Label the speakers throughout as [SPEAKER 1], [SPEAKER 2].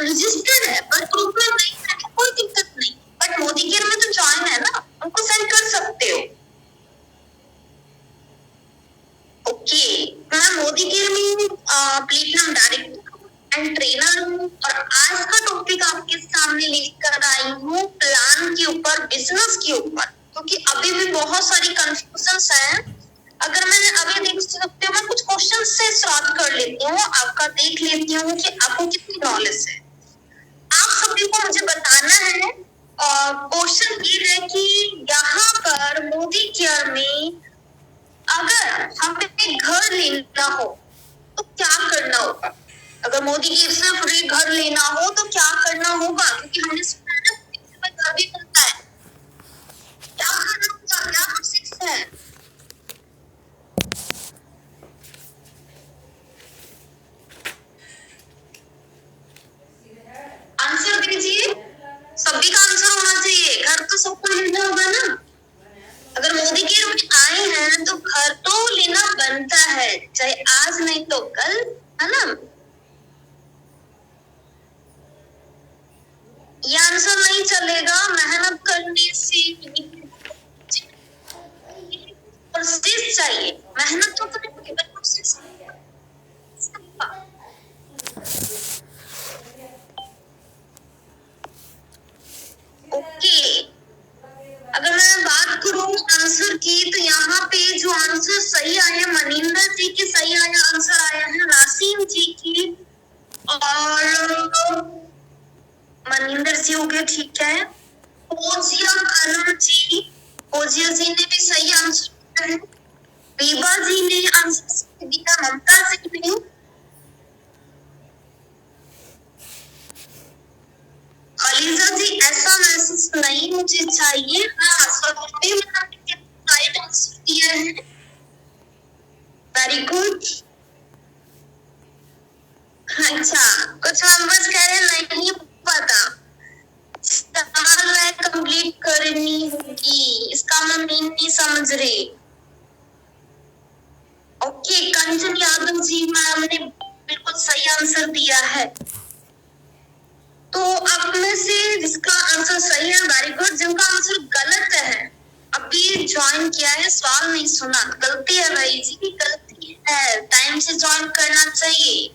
[SPEAKER 1] Register है पर group में नहीं है, कोई दिक्कत नहीं, बट मोदी केयर में तो ज्वाइन है ना, उनको सेंड कर सकते हो। ओके, मैं मोदी केयर में प्लेटिनम डायरेक्टर एंड ट्रेनर हूँ और आज का टॉपिक आपके सामने लेकर आई हूँ प्लान के ऊपर, बिजनेस के ऊपर, क्योंकि अभी भी बहुत सारी कंफ्यूजन्स हैं। अगर मैं अभी देख सकते हो, मैं कुछ क्वेश्चन से स्टार्ट कर लेती हूँ, आपका देख लेती हूँ कि आपको कितनी नॉलेज है। आप सभी को मुझे बताना है, क्वेश्चन ये है कि यहाँ पर मोदी केयर में अगर हमें घर लेना हो तो क्या करना होगा? अगर मोदी केयर से फ्री घर लेना हो तो क्या करना होगा? क्योंकि हमने सुना है ना घर भी मिलता है, क्या करना होगा, क्या प्रोसेस है? आंसर दीजिए, सभी का आंसर होना चाहिए। घर तो सबको लेना होगा ना, अगर मोदी केयर में आए हैं तो घर तो लेना बनता है, चाहे आज नहीं तो कल, है ना? ये आंसर नहीं चलेगा, मेहनत करने से प्रोसेस चाहिए, मेहनत तो करेंगे बट प्रोसेस। ओके, अगर मैं बात करूं आंसर की तो यहाँ पे जो आंसर सही आया मनिंदर जी की, सही आया आंसर आया है नासिम जी की, और मनिंदर जी हो गया, ठीक है। ओजिया खानम जी, ओजिया जी ने भी सही आंसर दिया है। बीबा जी ने आंसर सही दिया, ममता जी ने। अलीजा जी ऐसा मैसेज नहीं मुझे चाहिए, हाँ सभी मैंने राइट आंसर दिया है, वेरी गुड। अच्छा, कुछ नंबर्स कह रहे नहीं पता, सवाल कंप्लीट करनी होगी, इसका मैं मीन नहीं समझ रही। ओके, कंचन यादव जी मैम ने बिल्कुल सही आंसर दिया है। तो आप में से जिसका आंसर सही है वेरी गुड, जिनका आंसर गलत है अभी ज्वाइन किया है, सवाल नहीं सुना, गलती है भाई जी, गलती है, टाइम से ज्वाइन करना चाहिए।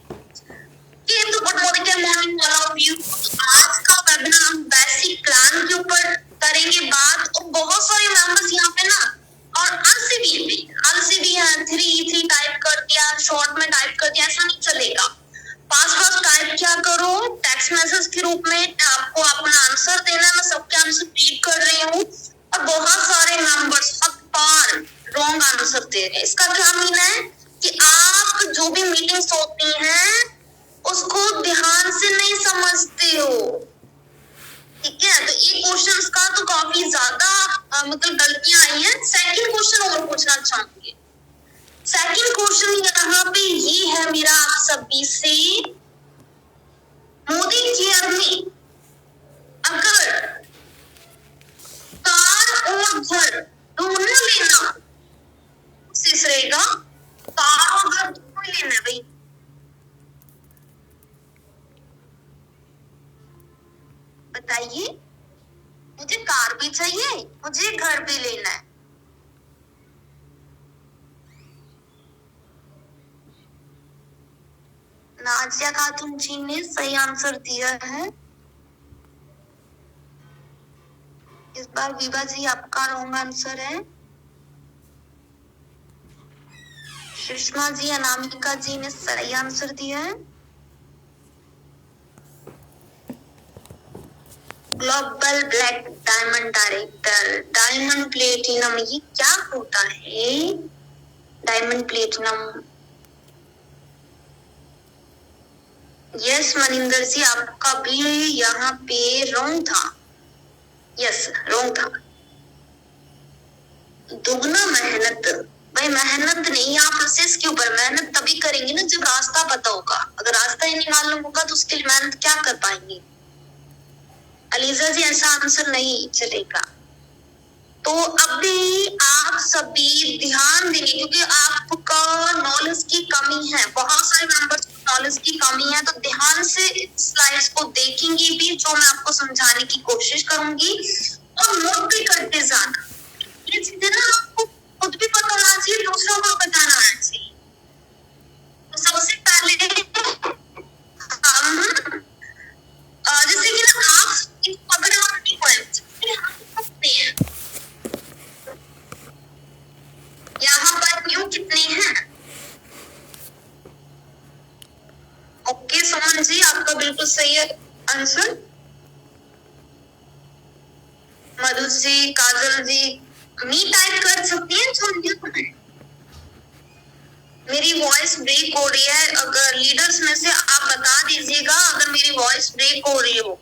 [SPEAKER 1] तो good morning morning all of you. आज का वेबिनार हम बेसिक प्लान के ऊपर करेंगे बात, और बहुत सारे मेंबर्स यहाँ पे ना, और आलसी भी है, थ्री टाइप कर दिया, शॉर्ट में टाइप कर दिया, ऐसा नहीं चलेगा। फास्ट टाइप क्या करो, टेक्स्ट मैसेज के रूप में आपको अपना आंसर देना, मैं सबके आंसर रीड कर रही हूँ, और बहुत सारे मेंबर्स बार रॉन्ग आंसर दे रहे हैं। इसका क्या मीन है कि आप जो भी मीटिंग्स होती हैं उसको ध्यान से नहीं समझते हो, ठीक है? तो ये क्वेश्चंस का तो काफी ज्यादा मतलब गलतियां आई हैं। सेकंड क्वेश्चन और पूछना चाहूंगी। सेकंड क्वेश्चन यहाँ पे ये है मेरा आप सभी से, मोदी केयर में अगर कार और घर दोनों लेना कोशिश रहेगा, कार और घर दोनों लेना है भाई, बताइए। मुझे कार भी चाहिए, मुझे घर भी लेना है। नाजिया खातून जी ने सही आंसर दिया है। इस बार विभा जी आपका रॉन्ग आंसर है। सुषमा जी, अनामिका जी ने सही आंसर दिया है। Global black diamond director, diamond platinum, ये क्या होता है? डायमंड प्लेटिनम, यस मनिंदर जी आपका भी यहाँ पे रॉन्ग था, यस रॉन्ग था। दोगुना मेहनत, भाई मेहनत नहीं, यहाँ प्रोसेस के ऊपर मेहनत तभी करेंगे ना जब रास्ता पता होगा, अगर रास्ता ही नहीं मालूम होगा तो उसके लिए मेहनत क्या कर पाएंगे? अलीजा जी ऐसा आंसर नहीं चलेगा। तो अभी आप सभी ध्यान देंगे क्योंकि आपका नॉलेज की कमी है, बहुत सारे मेंबर्स को नॉलेज की कमी है, तो ध्यान से स्लाइड्स को देखेंगे भी जो मैं आपको समझाने की कोशिश करूंगी और नोट भी करते जाना। ये चीजें ना आपको खुद भी पता होना चाहिए, दूसरों को बताना आना चाहिए। तो सबसे पहले हम जैसे कि ना आप अगर आप यहाँ पर न्यू कितने हैं? ओके सुमन जी, आपका बिल्कुल सही है आंसर। मधु जी, काजल जी, मी टाइप कर सकती हैं जो न्यू है। मेरी वॉइस ब्रेक हो रही है, अगर लीडर्स में से आप बता दीजिएगा अगर मेरी वॉइस ब्रेक हो रही हो।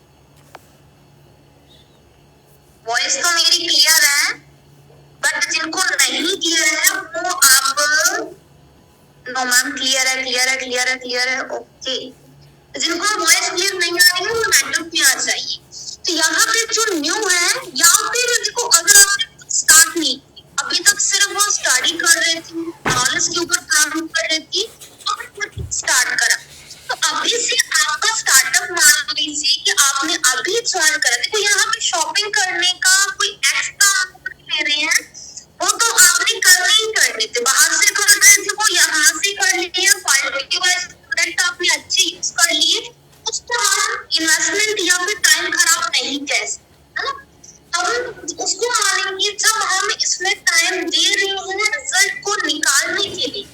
[SPEAKER 1] वॉइस तो मेरी क्लियर है, बट जिनको नहीं क्लियर है वो आप नो मैम क्लियर है, क्लियर है, क्लियर है, क्लियर है। ओके, जिनको वॉइस क्लियर नहीं आ रही है वो नेटवर्क में आ जाइए। तो यहाँ पे जो न्यू है, यहाँ पे देखो अगर आपने स्टार्ट नहीं, अभी तक सिर्फ वो स्टडी कर रही थी, नॉलेज के ऊपर काम कर रही थी, और स्टार्ट करा। तो अभी से आपका स्टार्टअप मान लीजिए कि आपने अभी ज्वाइन करा। देखो यहाँ पे शॉपिंग करने का कोई एक्स्ट्रा ले रहे हैं, वो तो आपने करने ही करने थे, बाहर से कर रहे थे वो यहाँ से कर लिए, क्वालिटी वाइज प्रोडक्ट आपने अच्छे यूज कर लिए, उसको हम इन्वेस्टमेंट या फिर टाइम खराब नहीं कह सकते, है ना। हम उसको मानेंगे जब हम इसमें टाइम दे रहे हैं रिजल्ट को निकालने के लिए।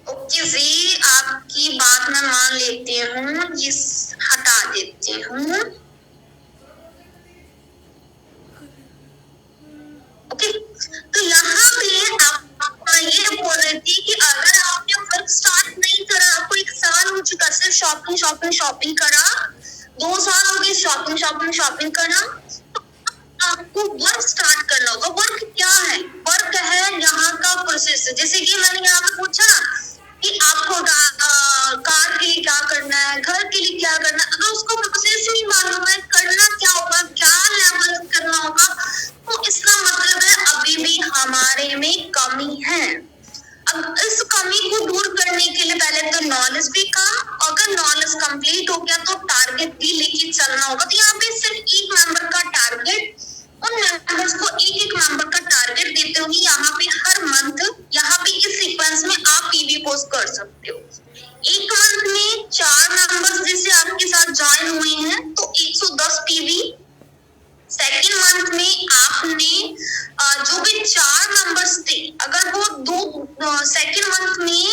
[SPEAKER 1] ओके जी, आपकी बात मैं मान लेती हूँ, ये हटा देती हूँ। ओके, तो यहाँ पे आप ये बोल रही थी कि अगर आपने वर्क स्टार्ट नहीं करा, आपको 1 साल हो चुका सिर्फ शॉपिंग शॉपिंग शॉपिंग करा, 2 साल हो गए शॉपिंग शॉपिंग शॉपिंग करा, तो आपको वर्क स्टार्ट करना होगा। वर्क क्या है? वर्क है यहाँ का प्रोसेस। जैसे कि मैंने यहाँ पे पूछा कि आपको कार के लिए क्या करना है, घर के लिए क्या करना है, अगर उसको प्रोसेस नहीं मालूम है, करना क्या होगा, क्या लेवल करना होगा, तो इसका मतलब है अभी भी हमारे में कमी है। अब इस कमी को दूर करने के लिए पहले तो नॉलेज भी कम, अगर नॉलेज कंप्लीट हो गया तो टारगेट भी लेके चलना होगा। तो यहाँ पे सिर्फ एक मेंबर का टारगेट, उन मेंबर्स को एक मेंबर का टारगेट देते हुए यहाँ पे हर मंथ यहाँ पे इस सीक्वेंस में आप पीवी पोस्ट कर सकते हो। एक मंथ में 4 मेंबर्स जैसे आपके साथ ज्वाइन हुए हैं तो 110 पीवी। सेकेंड मंथ में आपने जो भी 4 मेंबर्स थे, अगर वो सेकेंड मंथ में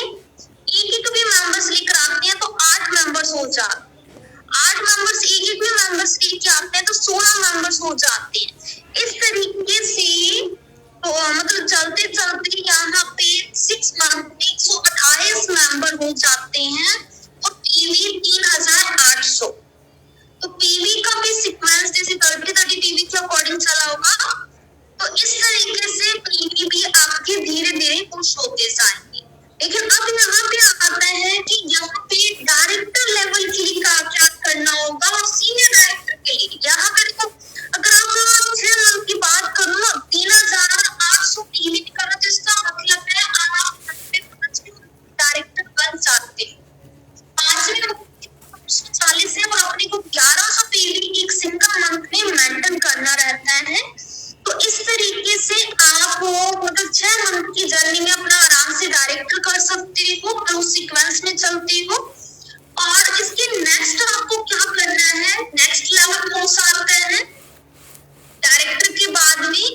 [SPEAKER 1] एक भी मेंबर्स लेकर आते हैं तो 8 मेंबर्स हो जाते, 8 मेंबर्स एक भी मेंबर्स लेके आते हैं तो 16 मेंबर्स हो जाते हैं। इस तरीके से तो मतलब चलते चलते यहाँ पे 6 मंथ में 128 मेंबर हो जाते हैं और पीवी 3800। तो पीवी का भी सीक्वेंस जैसे 30 पीवी के अकॉर्डिंग चला होगा, तो इस तरीके से पीवी भी आपके धीरे धीरे पुश होते जाएंगे। लेकिन अब यहाँ पे आता है कि यहाँ पे डायरेक्टर लेवल के लिए क्या करना होगा और सीनियर डायरेक्टर के लिए। यहाँ पे देखो अगर आप 6 मंथ की बात करूँ ना, 3800 पीवी करना, तो इसका मतलब है आप डायरेक्टर बन जाते हैं। 5वें 40 है और अपने को 1100 पीवी एक सिंगल मंथ में मेंटेन करना रहता है। तो इस तरीके से आप मतलब 6 मंथ की जर्नी में अपना आराम से डायरेक्टर कर सकते हो और उस सीक्वेंस में चलते हो। और इसके नेक्स्ट आपको क्या करना है, नेक्स्ट लेवल कौन सा आता है डायरेक्टर के बाद में?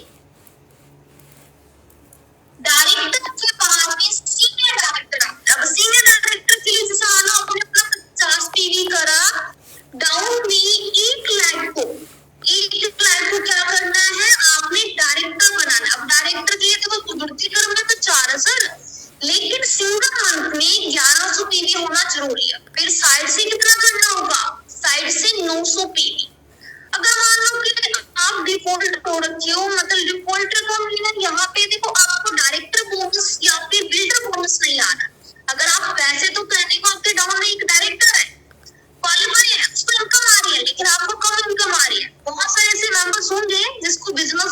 [SPEAKER 1] डायरेक्टर के बाद में सीनियर डायरेक्टर आता है। अब सीनियर डायरेक्टर के लिए जैसे मानो आपने अपना 50 पीवी करा, डाउन में 1 लाख को क्या करना है, आपने डायरेक्टर बनाना। अब डायरेक्टर के लिए तो भर्ती करना तो 4000, लेकिन सिंगल मंथ में 1100 पीवी होना जरूरी है। फिर साइड से कितना करना होगा, साइड से 900 पीवी। अगर मान लो कि आप डिफॉल्ट हो रखे हो, मतलब डिफॉल्टर का मतलब यहाँ पे देखो आपको डायरेक्टर बोनस या फिर बिल्डर बोनस नहीं आना। अगर आप पैसे तो कहने को आपके डाउन में एक डायरेक्टर है, क्वालिफाई है, उसको इनकम आ रही है, लेकिन आपको कम इनकम आ रही है। बहुत सारे ऐसे मेंबर्स होंगे जिसको बिजनेस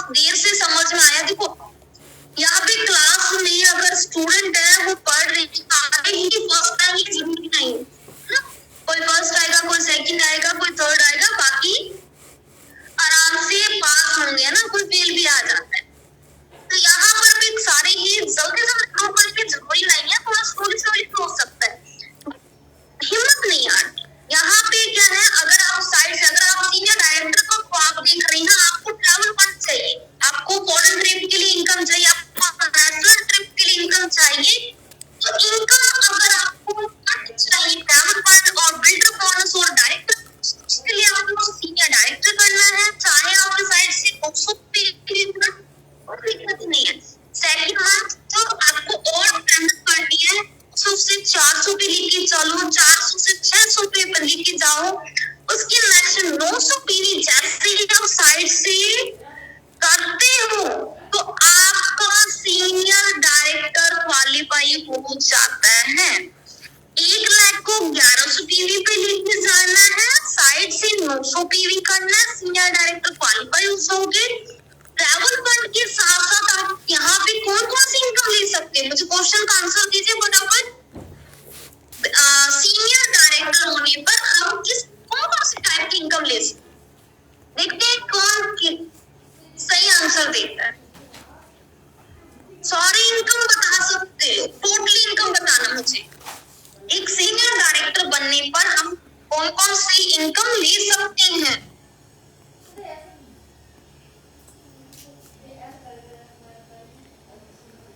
[SPEAKER 1] 1100 पीवी पे लेके जाना है, साइड से 900 पीवी करना है, सीनियर डायरेक्टर क्वालिफाई होगे। ट्रैवल फंड के साथ साथ आप यहाँ पे कौन कौन सी इनकम ले सकते हैं, मुझे क्वेश्चन का आंसर दीजिए फटाफट। सीनियर डायरेक्टर होने पर हम कौन कौन से टाइप की इनकम ले सकते हैं, देखते हैं कौन सही आंसर देता है। सॉरी, इनकम बता सकते, टोटल इनकम बताना मुझे। एक सीनियर डायरेक्टर बनने पर हम कौन कौन सी इनकम ले सकते हैं।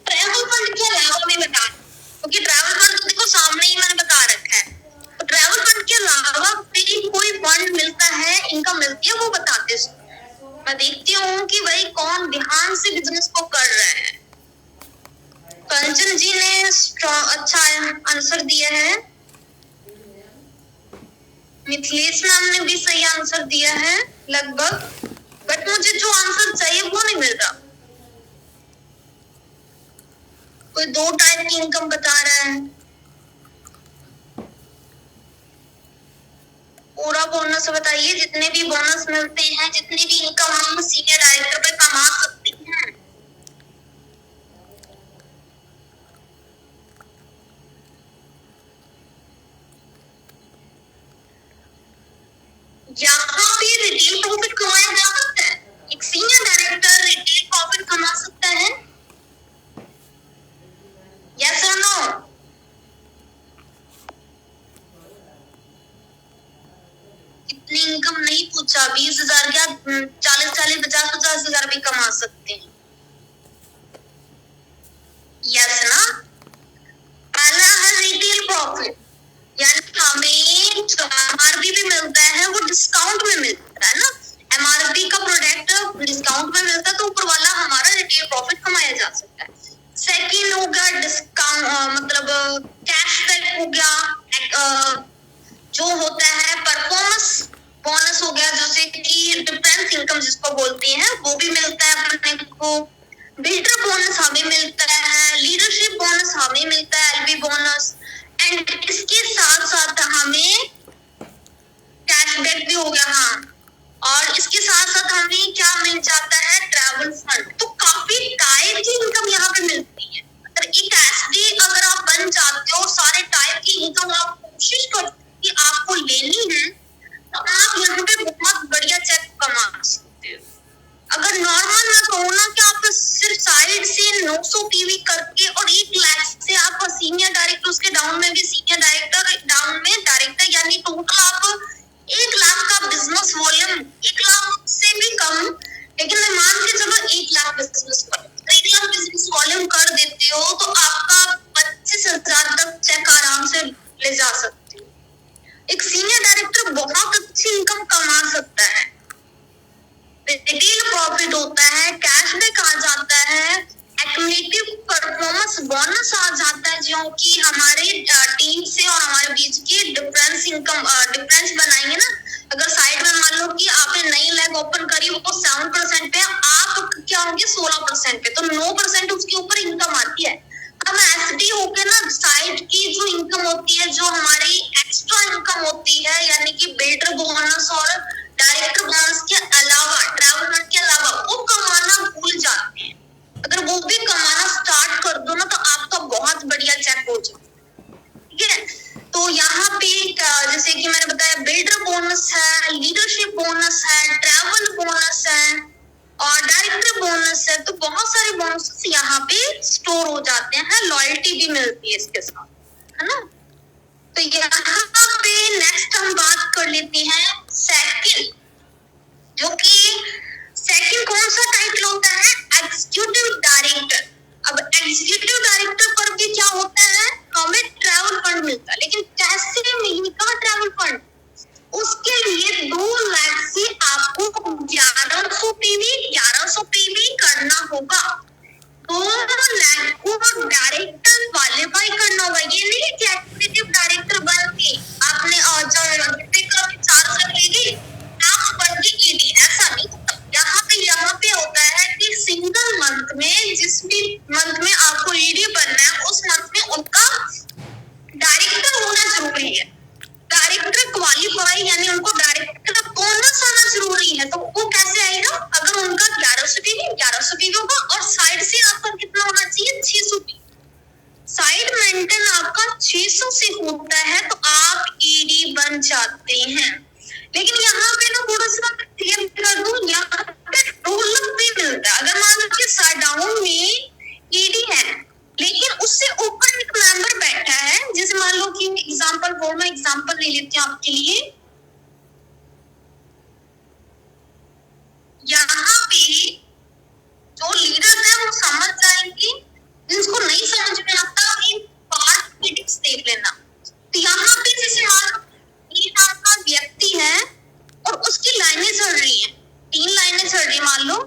[SPEAKER 1] ट्रैवल फंड के अलावा मैं बता, क्योंकि ट्रैवल फंड तो देखो सामने ही मैंने बता रखा है, तो ट्रैवल फंड के अलावा कोई फंड मिलता है, इनकम मिलती है, वो बताते हैं। मैं देखती हूँ कि भाई कौन ध्यान से बिजनेस को कर रहे हैं। कंचन जी ने अच्छा आंसर दिया है, मिथिलेश मैम ने भी सही आंसर दिया है लगभग, बट मुझे जो आंसर चाहिए वो नहीं मिल रहा। कोई 2 टाइप की इनकम बता रहा है, पूरा बोनस बताइए, जितने भी बोनस मिलते हैं, जितने भी इनकम हम सीनियर डायरेक्टर पे कमा सकते हैं। यहाँ पे रिटेल प्रॉफिट कमाया जा सकता है, एक सीनियर डायरेक्टर रिटेल प्रॉफिट कमा सकता है, यस और नो? इतनी इनकम नहीं पूछा, 20,000 क्या 40,000 50,000 भी कमा सकते हैं, यस ना? पहला है रिटेल प्रॉफिट, यानी हमें जो एमआरपी भी मिलता है वो डिस्काउंट में मिलता है ना, एमआरपी का प्रोडक्ट डिस्काउंट में मिलता है, तो ऊपर वाला हमारा रिटेल प्रॉफिट कमाया जा सकता है। सेकंड हो गया डिस्काउंट, मतलब कैशबैक हो गया, जो होता है परफॉर्मेंस बोनस हो गया, जैसे कि डिफरेंस इनकम जिसको बोलते हैं, वो भी मिलता है अपने को। बिल्डर बोनस हमें मिलता है, लीडरशिप बोनस हमें मिलता है, एलबी बोनस, एंड इसके साथ साथ हमें कैशबैक भी हो गया, हाँ, और इसके साथ साथ हमें क्या मिल जाता है, ट्रैवल फंड। तो काफी टाइप की इनकम यहाँ पे मिलती है। अगर एक एसडी अगर आप बन जाते हो, सारे टाइप की इनकम आप कोशिश करते कि आपको लेनी है, तो आप यहाँ पे बहुत बढ़िया चेक कमा सकते हो। अगर नॉर्मल मैं कहूँ ना कि आप सिर्फ साइड से 900 पीवी करके और 1 लाख से आप सीनियर डायरेक्टर, उसके डाउन में भी सीनियर डायरेक्टर, डाउन में डायरेक्टर, यानी टोटल आप 1 लाख का बिजनेस वॉल्यूम, 1 लाख से भी कम, लेकिन मैं मान के चलो 1 lakh business volume, 1 lakh business volume कर देते हो तो आपका 25,000 तक चेक आराम से ले जा सकते हो। एक सीनियर डायरेक्टर बहुत अच्छी इनकम कमा सकता है। रिटेल प्रॉफिट होता है, कैशबैक आ जाता है, एक्यूमुलेटिव परफॉर्मेंस बोनस आ जाता है, जो कि हमारे टीम से और हमारे बीच की डिफरेंस इनकम डिफरेंस बनाएंगे ना। अगर साइड में मान लो कि आपने नई लैब ओपन करी, वो 7% पे, आप क्या होंगे 16% पे, तो 9% उसके ऊपर इनकम आती है। अब एसडी होके ना साइड की जो इनकम होती है, जो हमारी एक्स्ट्रा इनकम होती है, यानी कि बिल्डर बोनस और डायरेक्टर बोनस के अलावा, ट्रैवल फंड के अलावा, वो कमाना भूल जाते हैं। अगर वो भी कमाना स्टार्ट कर दो ना, तो आपका बहुत बढ़िया चेक हो जाए, ठीक है। तो यहाँ पे जैसे कि मैंने बताया, बिल्डर बोनस है, लीडरशिप बोनस है, ट्रैवल बोनस है और डायरेक्टर बोनस है, तो बहुत सारे बोनस यहाँ पे स्टोर हो जाते हैं। लॉयल्टी भी मिलती है इसके साथ, है ना। तो यहाँ पे नेक्स्ट हम बात कर लेते हैं सेकंड, जो कि सेकंड कौन सा टाइटल होता है, एग्जीक्यूटिव डायरेक्टर। अब एग्जीक्यूटिव डायरेक्टर पर भी क्या होता है, हमें ट्रैवल फंड मिलता है, लेकिन कैसे मिलेगा ट्रैवल फंड, उसके लिए 2 लाख से आपको 1100 पीवी करना होगा। 2 लाख को डायरेक्टर क्वालिफाई करना होगा। ये नहीं कि एग्जीक्यूटिव डायरेक्टर बन के आपने चार्ज रख लेगी, आप बन के ईडी, ऐसा नहीं होता। यहाँ पे होता है कि सिंगल मंथ में, जिस भी मंथ में आपको ईडी बनना है, उस मंथ में उनका डायरेक्टर होना जरूरी है। होता है तो आप ईडी बन जाते हैं। लेकिन यहाँ पे ना थोड़ा सा क्लियर कर दूं, यहाँ पे रोल भी मिलता है। अगर मान लो कि डाउन में ईडी है लेकिन उससे ऊपर एक मेंबर बैठा है, जैसे मान लो कि एग्जांपल फॉर में एग्जांपल ले लेते हैं आपके लिए। यहाँ पे जो लीडर है वो समझ जाएंगे, जिसको नहीं समझ में आता इन पार्ट क्रिटिक्स देख लेना। तो यहाँ पे जैसे मान लो ये आपका व्यक्ति है और उसकी लाइनें चल रही है, 3 लाइनें चल रही है मान लो।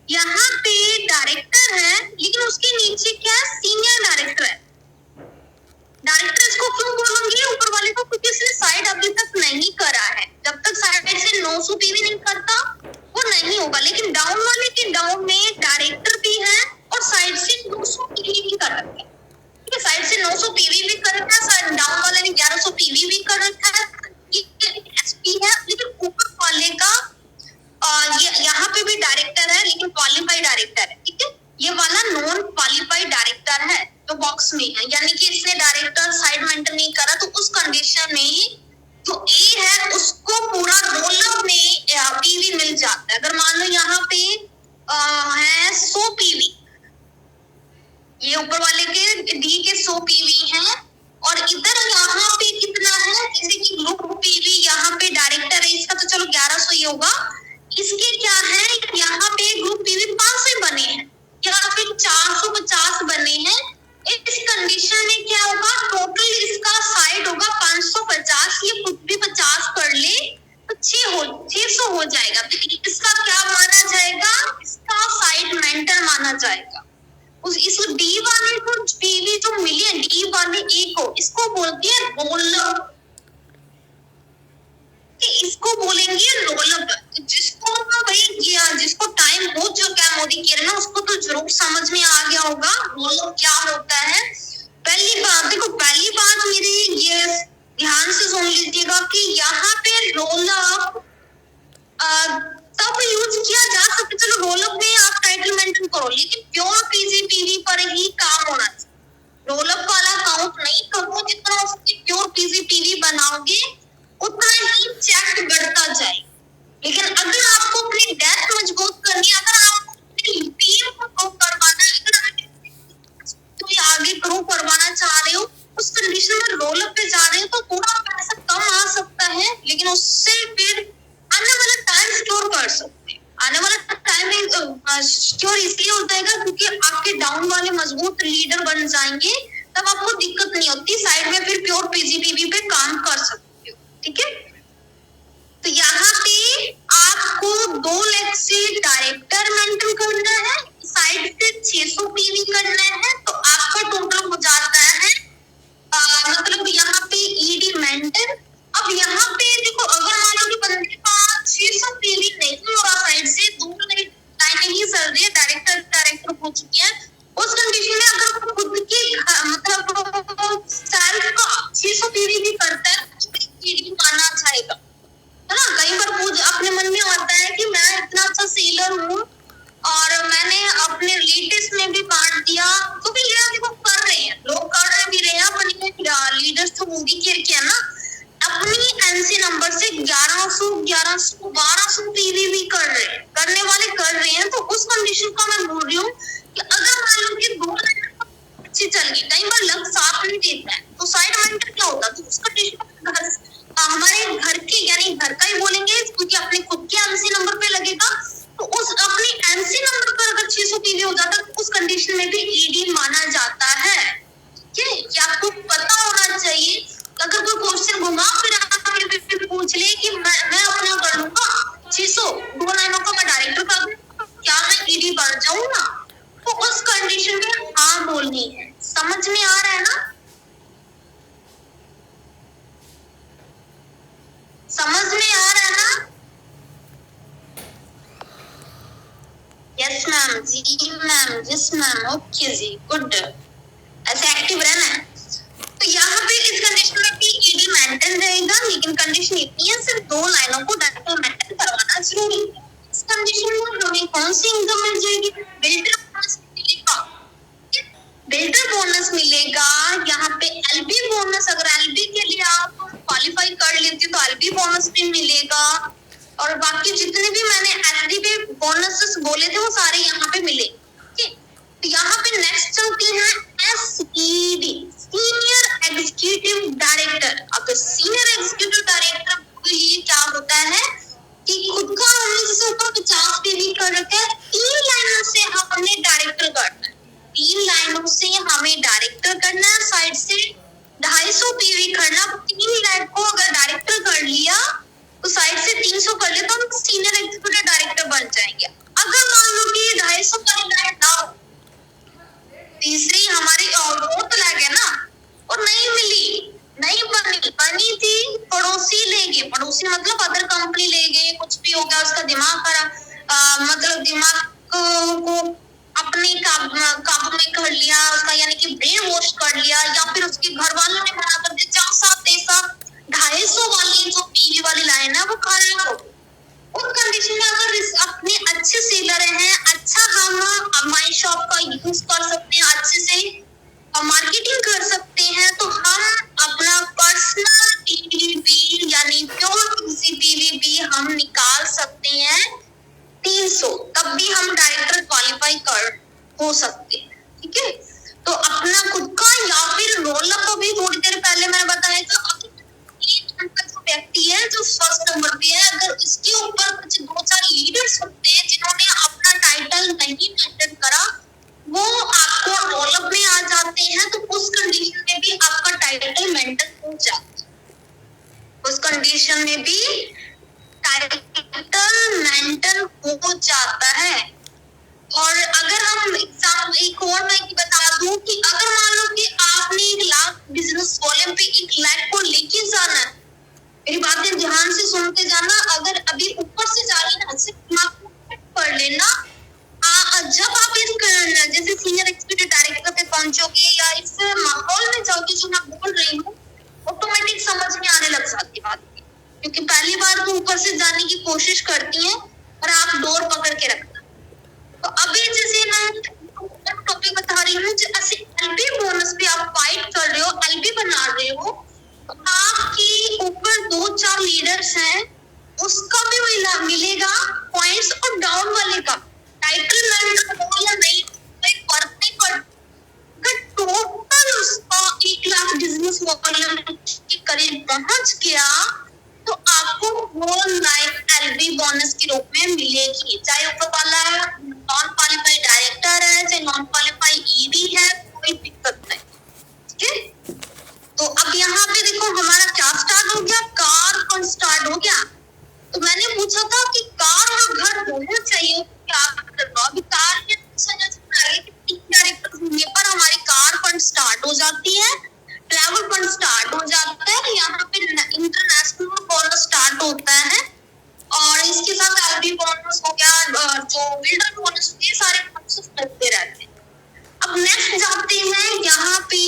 [SPEAKER 1] यहाँ पे डायरेक्टर है लेकिन उसके नीचे क्या है, सीनियर डायरेक्टर है। डायरेक्टर इसको क्यों बोलूंगी ऊपर वाले को, क्योंकि इसने साइड अभी तक नहीं करा है। जब तक साइड से 900 पीवी नहीं करता वो नहीं होगा। लेकिन डाउन वाले के डाउन में डायरेक्टर भी है और साइड से 900 पीवी भी कर रखा है। ठीक है, साइड से 900 पीवी भी कर रखा है, साइड डाउन वाले ने 1100 पीवी भी कर रखा है। ये एसपी है, लेकिन ऊपर वाले का यहाँ पे भी डायरेक्टर है लेकिन क्वालिफाइड डायरेक्टर है। ठीक है, ये वाला नॉन क्वालिफाइड डायरेक्टर है जो बॉक्स में है, यानी कि इसने डायरेक्टर साइड मेंटेन नहीं करा। तो उस कंडीशन में जो ए है उसको पूरा रोल में पीवी मिल जाता है। अगर मान लो यहाँ पे है 100 पीवी, ये ऊपर वाले के डी के 100 पीवी है और इधर यहाँ पे कितना है, जैसे कि ग्रुप पीवी यहाँ पे डायरेक्टर है इसका तो चलो 1100 ही होगा। इसके क्या है, यहाँ पे ग्रुप पीवी 500 बने हैं या फिर 450 बने हैं। इस कंडीशन में क्या होगा, टोटल इसका साइड होगा 550, ये खुद भी 50 कर ले तो 600 हो जाएगा। तो इसका क्या माना जाएगा, इसका साइड मेंटर माना जाएगा। इस डी वाले को पीवी जो मिली है, डी वाले ए को, इसको बोलते हैं रोल, इसको बोलेंगे रोल। जिसको भाई जिसको टाइम हो चुका है मोदी के ना, उसको तो जरूर समझ में आ गया होगा रोल क्या होता है। पहली बात देखो, पहली बात मेरी ये ध्यान से सुन लीजिएगा कि यहाँ पे रोल तब यूज किया जा सकता, चलो रोल अप में आप टाइटल मेंशन करो लेकिन प्योर पीजीपीवी पर ही काम होना चाहिए। रोल अप वाला काउंट नहीं करो, जितना उसकी प्योर पीजीपीवी बनाओगे उतना ही चेक बढ़ता जाएगा। लेकिन अगर आपको अपनी डेस्क मजबूत करनी है, अगर आपको अपनी टीम को ग्रो करवाना है, अगर आप कोई आगे ग्रो करवाना चाह रहे हो, उस कंडीशन में रोल अप पे जा रहे हो तो थोड़ा पैसा कम आ सकता है, लेकिन उससे फिर आने वाला टाइम स्टोर कर सकते हैं। आने वाला टाइम स्टोर इसलिए हो जाएगा क्योंकि आपके डाउन वाले मजबूत लीडर बन जाएंगे, तब आपको दिक्कत नहीं होती, साइड में फिर प्योर पीजीपीवी पे काम कर सकते हो। ठीक है, तो यहाँ पे आपको 2 लाख से डायरेक्टर मेंटेन करना है, साइड से 600 पीवी करना है, तो आपका टोटल हो जाता है मतलब यहाँ पे ईडी मेंटेन। अब यहाँ पे देखो, अगर मान लो कि बंदे के पास 600 पीवी नहीं हो रहा, साइड से 2 लाइनें ही चल रही है, डायरेक्टर हो चुकी है, उस कंडीशन में अगर खुद के मतलब सेल्फ का 600 पीवी भी करता है तो ईडी माना जाएगा, है ना। कई बार अपने मन में आता है कि मैं इतना अच्छा सेलर हूँ और मैंने अपने रिलेटिव्स में भी बांट दिया, तो भी ये देखो कर रहे हैं लोग, कर रहे भी रहे हैं। अपने लीडर्स तो मूवी के है ना, अपनी एनसी नंबर से 1100 1200 पीवी भी कर रहे हैं, करने वाले कर रहे हैं। तो उस कंडीशन का मैं बोल रही हूँ कि अगर मान लो कि 2 अच्छी चल गई, कई बार लक साथ नहीं देता है, तो साइड मेंटर क्या होता है, तो उस कंडीशन हमारे घर के यानी घर का ही बोलेंगे क्योंकि अपने खुद के एमसी नंबर पे लगेगा, तो उस अपनी एमसी नंबर पर अगर 600 पीवी हो जाता है तो उस कंडीशन में भी ईडी माना जाता है। ठीक है, ये आपको पता होना चाहिए। अगर कोई क्वेश्चन घुमा फिर पूछ ले कि मैं अपना कर लूंगा 600 2 लाइनों का मैं डायरेक्टर कर दूं, क्या मैं ईडी बन जाऊंगा, तो उस कंडीशन में हाँ बोलनी है। समझ में आ रहा है ना, समझ में आ रहा है ना। यस मैम, जी मैम, यस मैम, ओके जी, गुड, ऐसे एक्टिव रहना है। तो यहाँ पे इस कंडीशन में भी ईडी मेंटेन रहेगा, लेकिन कंडीशन इतनी है सिर्फ 2 लाइनों को डायरेक्टर मेंटेन करवाना जरूरी है। इस कंडीशन में हमें कौन सी इनकम मिल जाएगी, बिल्डर बिल्डर बोनस मिलेगा, यहाँ पे एलबी बोनस, अगर एलबी के लिए आप क्वालिफाई कर लेते हो तो एलबी बोनस भी मिलेगा, और बाकी जितने भी मैंने एलबी बोनसेस बोले थे वो सारे यहाँ पे मिले। तो यहाँ पे नेक्स्ट चलती है एसईडी, सीनियर एग्जीक्यूटिव डायरेक्टर। अब सीनियर एग्जीक्यूटिव डायरेक्टर के लिए क्या होता है कि खुद का हमने जैसे ऊपर 50 पीवी कर रखा है, 3 लाइनों से हमने डायरेक्टर करना है, 3 लाइनों से हमें डायरेक्टर करना है, साइड से 250 पीवी करना। 3 लाइन को अगर डायरेक्टर कर लिया तो साइड से 300 कर लिया तो हम सीनियर एग्जीक्यूटिव डायरेक्टर बन जाएंगे। अगर मान लो कि 250 वाली लाइन ना हो, तीसरी हमारी बहुत लगे ना और नहीं मिली, नहीं बनी थी, पड़ोसी ले गए, पड़ोसी मतलब अदर कंपनी ले गए, कुछ भी हो गया, उसका दिमाग खराब, मतलब दिमाग को अपने काबू में कर लिया उसका, यानी कि ब्रेन वॉश कर लिया, या फिर उसके घर वालों ने मना कर दिया, जहाँ साथ ऐसा 250 वाली जो पीवी वाली लाइन है वो खराब हो। उस कंडीशन में अगर अपने अच्छे सेलर हैं, अच्छा हम माई शॉप का यूज कर सकते हैं, अच्छे से मार्केटिंग कर सकते हैं, तो हम अपना पर्सनल पीवी यानी प्योर पीवी हम निकाल सकते हैं 300, तब भी हम डायरेक्टर क्वालिफाई कर हो सकते हैं। ठीक है, तो अपना खुद का या फिर रोल अप, अभी थोड़ी देर पहले मैंने बताया था, जो व्यक्ति है जो फर्स्ट नंबर पे है, अगर इसके ऊपर कुछ 2-4 लीडर्स होते हैं जिन्होंने अपना टाइटल नहीं मेंटेन करा, वो आपको रोल अप में आ जाते हैं, तो उस कंडीशन में भी आपका टाइटल मेंटेन हो जाता है, उस कंडीशन में भी टाइटल मेंटेन हो जाता है। और अगर हम एग्जाम एक और मैं बता दूं कि अगर मान लो कि आपने 1 लाख बिजनेस वॉल्यूम पे 1 लाख को लेके जाना है, मेरी बातें ध्यान से सुनते जाना, अगर अभी ऊपर से जा रही है सिर्फ दिमाग पढ़ लेना, जब आप इस जैसे सीनियर एग्जीक्यूटिव डायरेक्टर पे पहुंचोगे या इस माहौल में जाओगे जो मैं बोल रही हूँ, ऑटोमेटिक समझ में आने लग जाती बात, क्योंकि पहली बार तो ऊपर से जाने की कोशिश करती है और आप डोर पकड़ के रखना। तो अभी जैसे मैं टॉपिक बता रही हूँ, जैसे एलबी बोनस पे आप फाइट कर रहे हो, एलबी बना रहे हो, तो आपके ऊपर 2-4 लीडर्स हैं, उसका भी मिलेगा पॉइंट्स, और डाउन वाले का टाइटल मेंटेन हो या नहीं कोई फर्क नहीं पड़ता, टोटल उसका 1 लाख बिजनेस वॉल्यूम के करीब पहुंच गया तो आपको होल लाइफ एलबी बोनस के रूप में मिलेगी, चाहे ऊपर वाला नॉन क्वालिफाइड डायरेक्टर है, चाहे नॉन क्वालिफाइड ईडी है, कोई दिक्कत नहीं। ठीक है, तो अब यहाँ पे देखो हमारा क्या स्टार्ट हो गया, कार फंड स्टार्ट हो गया। तो मैंने पूछा था कि कार और घर होना चाहिए, क्या करना, अभी कार के डायरेक्टर होने पर हमारी कार फंड स्टार्ट हो जाती है, ट्रैवल फंड स्टार्ट हो जाता है, यहाँ पे इंटरनेशनल बोनस स्टार्ट होता है, और इसके साथ एलबी बोनस हो गया, जो बिल्डर बोनस, ये सारे बोनस मिलते रहते हैं। अब नेक्स्ट जाते हैं यहाँ पे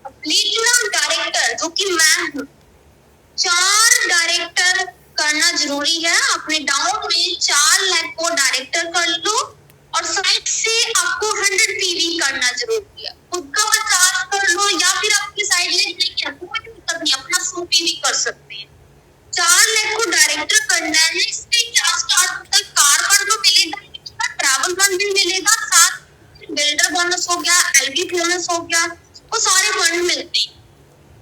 [SPEAKER 1] प्लेटिनम डायरेक्टर, जो कि मैं हूँ। 4 डायरेक्टर करना जरूरी है, अपने डाउन में 4 लाख को डायरेक्टर कर लो, और साइड से आपको 100 पीवी करना जरूरी है, खुद का 50 कर लो, या फिर आपकी साइड ले नहीं अपना 100 पीवी कर सकते हैं। 4 लाख को डायरेक्टर करना है, इसमें क्या स्टार्ट होता है, कार फंड तो मिलेगा, ट्रैवल फंड भी मिलेगा, साथ बिल्डर बोनस हो गया, एलबी बोनस हो गया, वो सारे फंड मिलते हैं।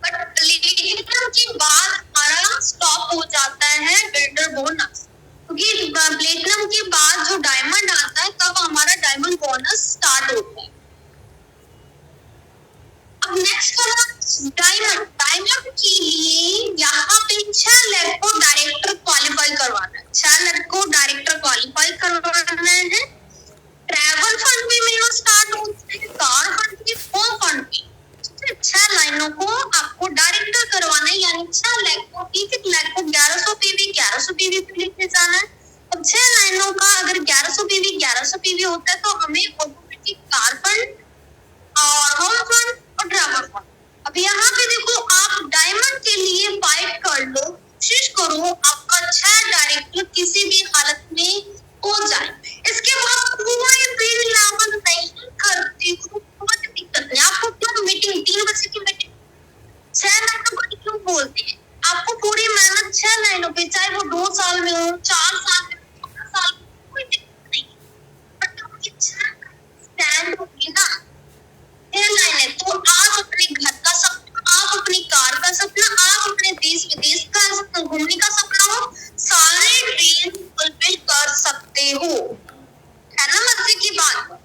[SPEAKER 1] बट प्लेटिनम के बाद आराम स्टॉप हो जाता है बिल्डर बोनस, क्योंकि प्लेटिनम के बाद जो डायमंड आता है तब हमारा डायमंड बोनस स्टार्ट होता है। अब नेक्स्ट डायमंड, डायमंड के लिए यहाँ पे 6 लाख को डायरेक्टर क्वालिफाई करवाना है, 6 लाख को डायरेक्टर क्वालिफाई करवाना है। ट्रैवल फंड भी मिलना स्टार्ट होता है, कार फंड भी, होम फंड भी, 6 लाइनों को आपको डायरेक्टर करवाना है, यानी 6 लाख को 1 लाख को 1100 पीवी पे लिखने जाना है। अब 6 लाइनों का अगर 1100 पीवी होता है तो हमें ऑटोमेटिक कार फंड और होम फंड और ट्रैवल फंड। अब यहाँ पे देखो, आप डायमंड के लिए फाइट कर लो, कोशिश करो आपका 6 डायरेक्टर किसी भी हालत में हो जाए। इसके बाद कोई भी लेवल नहीं करती हूँ, बोलते हैं। आपको पूरी मेहनत 6 लाइनों पे, चाहे वो 2 साल में हो, 4 साल में, 15 साल में, कोई दिक्कत नहीं, बट आपकी स्टैंड होगी ना 6 लाइनें, तो आप अपने घर का सपना, आप अपनी कार का सपना, आप अपने देश विदेश का घूमने का सपना हो, सारे ड्रीम फुलफिल कर सकते हो, है ना मजे की बात।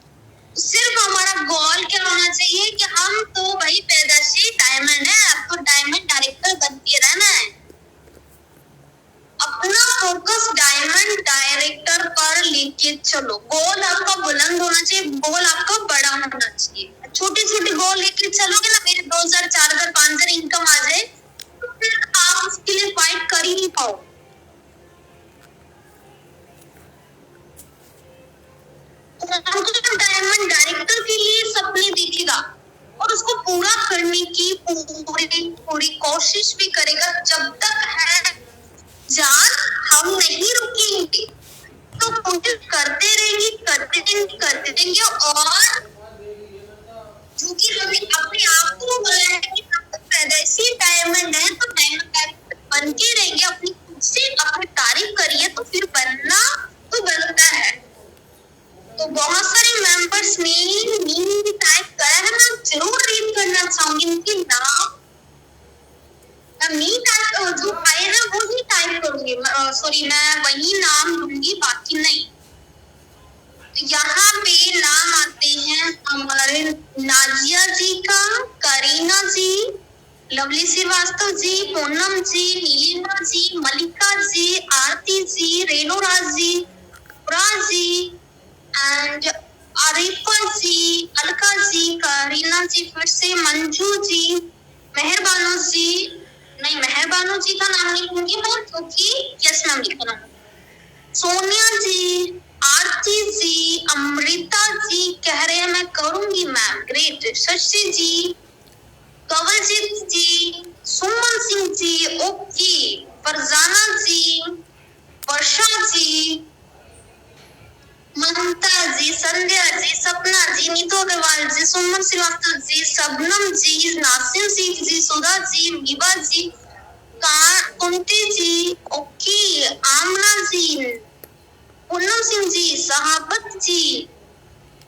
[SPEAKER 1] सिर्फ हमारा गोल क्या होना चाहिए कि हम तो भाई पैदाशी डायमंड है, आपको डायमंड डायरेक्टर बन के रहना है। अपना फोकस डायमंड डायरेक्टर पर लेके चलो। गोल आपका बुलंद होना चाहिए, गोल आपका बड़ा होना चाहिए। छोटे छोटे गोल लेके चलोगे ना, मेरे 2000 4000 5000 इनकम आ जाए, तो फिर आप उसके लिए फाइट कर ही नहीं पाओ। डायमंड डायरेक्टर के लिए सपने देखेगा और उसको पूरा करने की पूरी कोशिश भी करेगा। जब तक है जान हम नहीं रुकेंगे, तो कोशिश करते रहेंगे, करते रहेंगे और क्योंकि हमने अपने आप को बोला है कि हम पैदाइशी डायमंड है, तो डायमंड डायरेक्टर बन के रहेंगे। अपनी खुद से अपनी तारीफ करिए तो फिर बनना तो बनता है। तो बहुत सारे मेंबर्स ने मीम भी टाइप करा है, मैं जरूर रीड करना चाहूंगी उनके नाम। मी टाइप जो आए ना वो ही टाइप करूंगी, सॉरी मैं वही नाम लूंगी, बाकी नहीं। तो यहाँ पे नाम आते हैं हमारे नाजिया जी का, करीना जी, लवली श्रीवास्तव जी, पूनम जी, नीलिमा जी, मलिका जी, आरती जी, रेणु राज जी, जी एंड आरिफा जी, अलका जी, करीना जी, फिर से मंजू जी, मेहरबानो जी, नहीं मेहरबानो जी का नाम नहीं लूंगी मैं क्योंकि यस नाम लिखना। सोनिया जी, आरती जी, अमृता जी कह रहे हैं मैं करूंगी मैम, ग्रेट। शशि जी, कवलजीत जी, सुमन सिंह जी, ओके, फरजाना जी, वर्षा जी, ममता जी, संध्या जी, सपना जी, नीतू अग्रवाल जी, सुमन श्रीवास्तव जी, शबनम जी, नासिम सिंह जी, सुधा जी, विभा जी, कुंती जी, ओके, आमना जी, पूनम सिंह जी, सहाबत जी,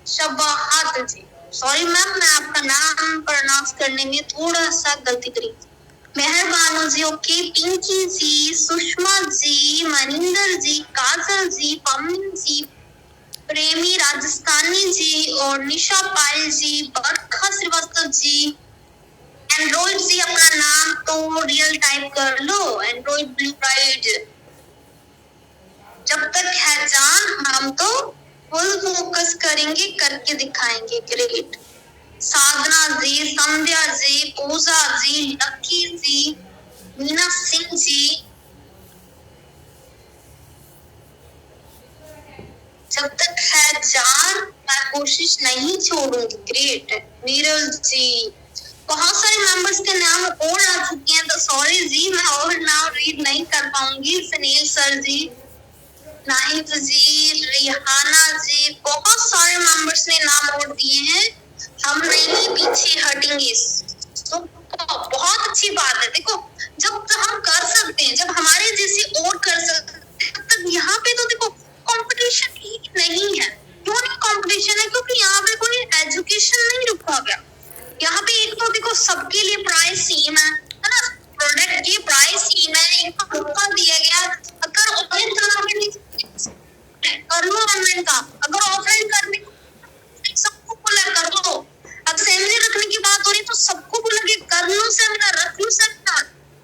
[SPEAKER 1] शबाहत जी, सॉरी मैम मैं आपका नाम प्रोनाउंस करने में थोड़ा सा गलती करी। मेहरबानो जी, ओके, पिंकी जी, सुषमा जी, मनिंदर जी, काजल जी, पम्मिन जी, प्रेमी राजस्थानी जी और निशा पायल जी, बरखा श्रीवास्तव जी, एंड्रॉइड जी अपना नाम तो रियल टाइप कर लो, एंड्रॉइड ब्लू ब्राइड। जब तक है जान हम तो फुल फोकस करेंगे, करके दिखाएंगे, ग्रेट। साधना जी, संध्या जी, पूजा जी, लकी जी, मीना सिंह जी, जब तक है जान मैं कोशिश नहीं छोड़ूंगी, ग्रेट। नीरज जी, बहुत सारे मेंबर्स के नाम और आ चुके हैं तो सॉरी जी मैं और नाम रीड नहीं कर पाऊंगी। सुनील सर जी, नाहिद जी, रिहाना जी, बहुत सारे मेंबर्स ने नाम और दिए हैं, हम नहीं पीछे हटेंगे। तो बहुत अच्छी बात है। देखो जब हम कर सकते हैं, जब हमारे जैसे और कर सकते हैं, तब यहाँ पे तो देखो कंपटीशन ही नहीं है। क्यों नहीं कंपटीशन है? क्योंकि यहाँ पे कोई एजुकेशन नहीं रुका गया। यहाँ पे एक तो देखो सबके लिए प्राइस सेम है ना, प्रोडक्ट की प्राइस सेम है, इनको मौका दिया गया। अगर ऑनलाइन कर लो ऑनलाइन का, अगर ऑफलाइन करने को सबको बोला कर लो। अब सेमिनार रखने की बात हो रही तो सबको बोला कि कर लो सेमिनार, रख लो सेमिनार।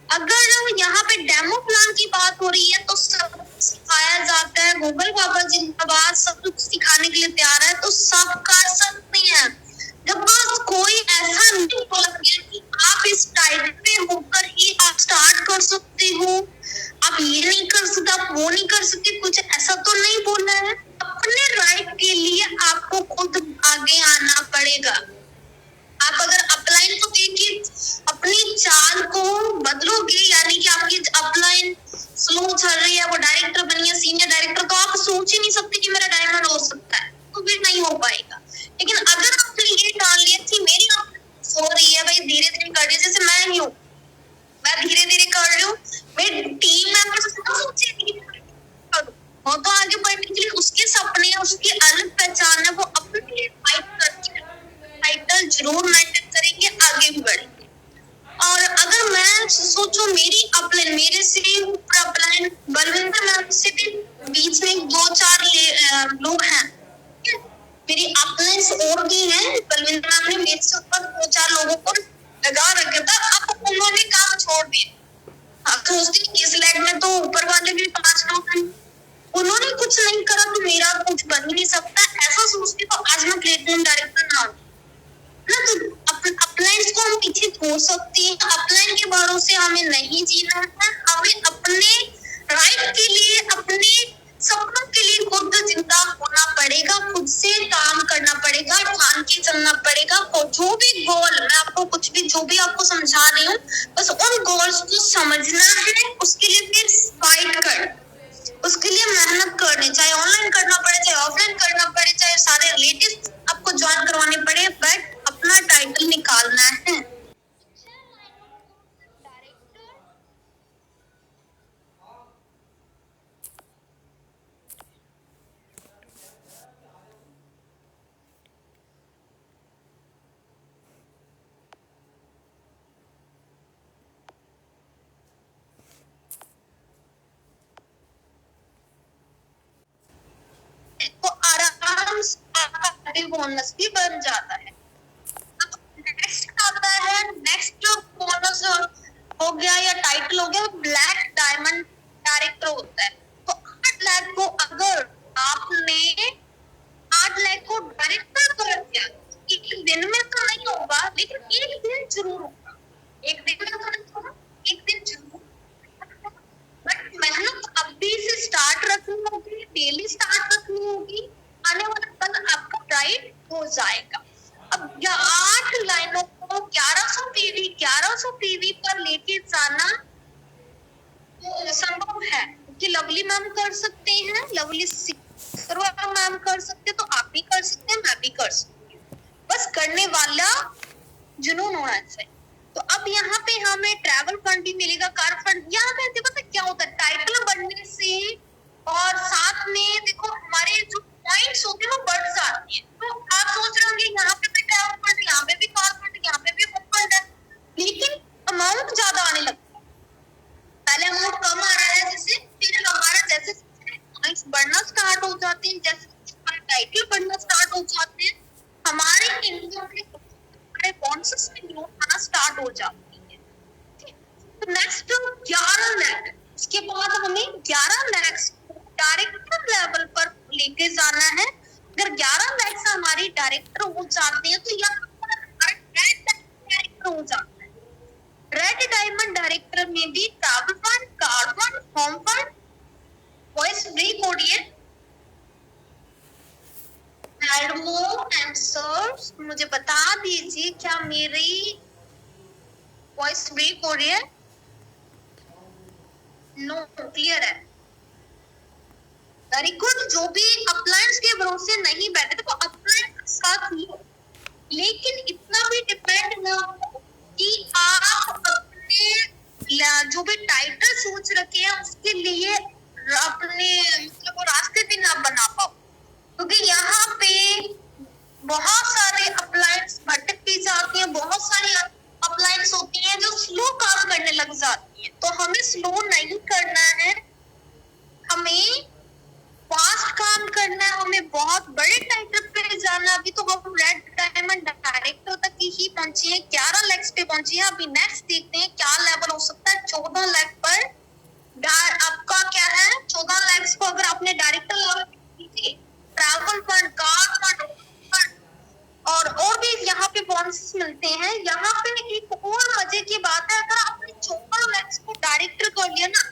[SPEAKER 1] अगर यहाँ पे डेमो प्लान की बात हो रही है तो सब सिखाया जाता है। गूगल बाबा जिंदाबाद, सब कुछ सिखाने के लिए तैयार है, तो सब कर सकते हैं। जब बस कोई ऐसा नहीं बोला गया कि आप इस टाइटल पे होकर ही आप स्टार्ट कर सकते हो, आप ये नहीं कर सकते, आप वो नहीं कर सकते, कुछ ऐसा तो नहीं बोला है। अपने राइट के लिए आपको खुद आगे आना पड़ेगा। आप अगर अपलाइन को देखिए, अपनी चाल को बदलोगे, यानी कि आपकी अपलाइन स्लो चल रही है, वो डायरेक्टर बनी है, सीनियर डायरेक्टर, तो आप सोच ही नहीं सकते कि मेरा डायमंड हो सकता है, तो फिर नहीं हो पाएगा। लेकिन अगर आपने ये डाल लिया कि मेरी हो रही है भाई, धीरे धीरे कर रही है, जैसे मैं ही हूँ, मैं धीरे धीरे उसकी अलग पहचान है, वो अपने लिए फाइट करके टाइटल जरूर मेंटेन करेंगे, आगे भी बढ़ेंगे। और अगर मैं सोचूं मेरी अपलाइन, मेरे से ऊपर अपलाइन बलविंदर मैम से भी बीच में 2-4 लोग हैं, मेरी अपलाइंस और भी हैं। बलविंदर मैम ने मेरे से ऊपर 2-4 लोगों को लगा रखा था, अब उन्होंने काम छोड़ दिया। अब सोचती इस लैग में तो ऊपर वाले भी 5 लोग हैं, उन्होंने कुछ नहीं करा तो मेरा कुछ बन ही नहीं सकता। ऐसा सोचती तो आज मैं प्लेटफॉर्म डायरेक्टर ना हूं ना। तो अपलाइंस को हम पीछे छोड़ सकते हैं, अपलाइन के भरोसे हमें नहीं जीना है। हमें अपने राइट के लिए, अपने सपनों के लिए खुद जिंदा होना पड़ेगा, खुद से काम करना पड़ेगा, ठान के चलना पड़ेगा। जो भी गोल, मैं आपको कुछ भी जो भी आपको समझा रही हूँ, बस उन गोल्स को समझना है, उसके लिए फिर फाइट कर, उसके लिए मेहनत करनी, चाहे ऑनलाइन करना पड़े, चाहे ऑफलाइन करना पड़े, चाहे सारे रिलेटिव आपको ज्वाइन करवाने पड़े, बट अपना टाइटल निकालना है। तो आराम से आपका बोनस भी बन जाता है। नेक्स्ट आता है, नेक्स्ट जो बोनस हो गया या टाइटल हो गया, वो ब्लैक डायमंड डायरेक्टर होता है। तो 8 लाख को अगर आपने 8 लाख को डायरेक्टर कर दिया, एक दिन में तो नहीं होगा, लेकिन एक दिन जरूर होगा। एक दिन में तो नहीं होगा, एक दिन जरूर। बट मेहनत अभी से स्टार्ट रखनी होगी, डेली स्टार्ट रखनी होगी, आने वाला कल आपका राइट हो जाएगा। अब 8 लाइनों को 1100 पीवी पर लेके जाना संभव है कि लवली मैम कर सकते हैं, लवली मैम कर सकते, तो आप भी कर सकते हैं, मैं भी कर सकती हूँ। बस करने वाला जुनून होना चाहिए। तो अब यहाँ पे हमें ट्रैवल फंड भी मिलेगा, कार फंड। यहाँ पे पता क्या होता है, टाइटल बढ़ने से और साथ में देखो हमारे जो पॉइंट्स होते हैं वो बढ़ जाते हैं। तो आप सोच रहे होंगे यहाँ पे भी ट्रैवल फंड, यहाँ पे भी कार फंड, यहाँ पे भी फंड है, लेकिन अमाउंट ज्यादा आने लगता है। पहले अमाउंट कम आ रहा है, जैसे फिर हमारा जैसे पॉइंट्स बढ़ना स्टार्ट हो जाते हैं, जैसे टाइटल बढ़ना स्टार्ट हो जाते हैं, हमारे इनकम में बोनसेस में ग्रोथ आना स्टार्ट हो जाती है। तो नेक्स्ट 11 लाख, उसके बाद हमें 11 लाख डायरेक्टर लेवल पर लेके जाना है। अगर 11 लाख से हमारी डायरेक्टर हो जाते हैं, तो यहाँ पर हमारा रेड डायरेक्टर हो जाता है। रेड डायमंड डायरेक्टर में भी travel fund, car fund, home fund, voice break audience, answers मुझे बता दीजिए, क्या मेरी वॉइस ब्रेक हो रही है? नो, क्लियर है। Very good. जो भी अपलाइंस के भरोसे नहीं बैठे, देखो अपलाइंस साथ लो, लेकिन इतना भी डिपेंड ना हो कि आप अपने जो भी टाइटल सोच रखे हैं उसके लिए अपने मतलब रास्ते भी ना बना पाओ, क्योंकि यहाँ पे बहुत सारे अपलाइंस भटक भी जाती हैं, बहुत सारी अपलाइंस होती हैं जो स्लो काम करने लग जाती हैं। तो हमें स्लो नहीं करना है, हमें फास्ट काम करना है, हमें बहुत बड़े टाइटल पे जाना। अभी तो हम रेड डायमंड डायरेक्टर तक ही पहुंचे हैं, 11 लाख पे पहुंचे हैं। अभी नेक्स्ट देखते हैं क्या लेवल हो सकता है। 14 लाख पर आपका क्या है, 14 लाख को अगर आपने director level travel fund, car fund और भी यहाँ पे बोनस मिलते हैं। यहाँ पे एक और मजे की बात है, अगर आपने 14 लाख को डायरेक्टर कर लिया ना,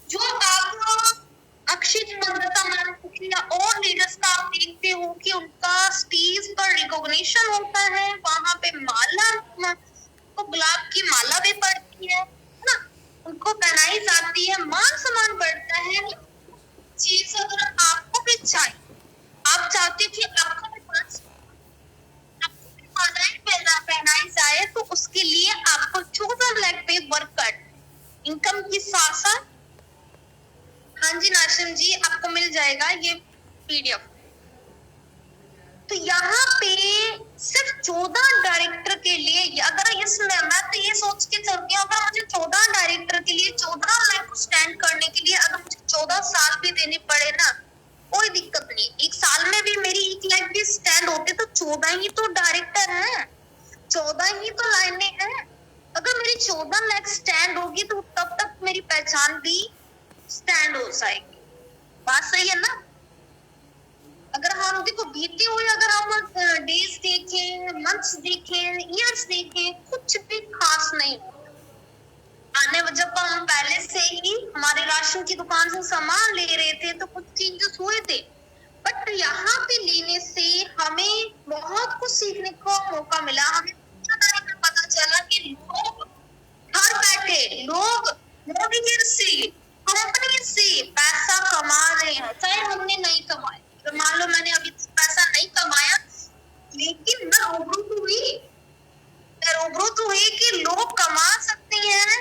[SPEAKER 1] जो आप अक्षित मंदता मैम या और लीडर्स का आप देखते हो कि उनका स्टेज पर रिकॉग्निशन होता है, वहां पे माला, तो गुलाब की माला भी पड़ती है ना, उनको पहनाई जाती है, मान सम्मान बढ़ता है। चीज अगर आपको भी चाहिए, आप चाहते थे आपको भी पहनाई जाए, तो उसके लिए आपको 14 लाख पे वर्क कर इनकम के साथ साथ। हाँ जी नाशिम जी, आपको मिल जाएगा ये PDF। तो यहाँ पे सिर्फ 14 डायरेक्टर के लिए, अगर इसमें मैं तो ये सोच के चलती हूँ, अगर मुझे 14 डायरेक्टर के लिए 14 लाख को स्टैंड करने के लिए अगर मुझे 14 साल भी देने पड़े ना, कोई दिक्कत नहीं। एक साल में भी मेरी 1 लाख भी स्टैंड होते तो 14 ही तो डायरेक्टर हैं, 14 ही तो लाइनें हैं। अगर मेरी 14 लाख स्टैंड होगी तो तब तक मेरी पहचान भी स्टैंड हो जाएगी। बात सही है ना? अगर हम देखो बीते हुए अगर हम डेज देखें, मंथ्स देखें, ईयर्स देखें, कुछ भी खास नहीं। आने जब हम पहले से ही हमारे राशन की दुकान से सामान ले रहे थे तो कुछ चेंजेस हुए थे, बट यहाँ पे लेने से हमें बहुत कुछ सीखने को मौका मिला। हमें पता चला कि लोग घर बैठे, लोग मोदी से, कंपनी से पैसा कमा रहे हैं, चाहे हमने नहीं कमाया। तो मान लो मैंने अभी पैसा नहीं कमाया, लेकिन मैं रूबरू तो हुई कि लोग कमा सकते हैं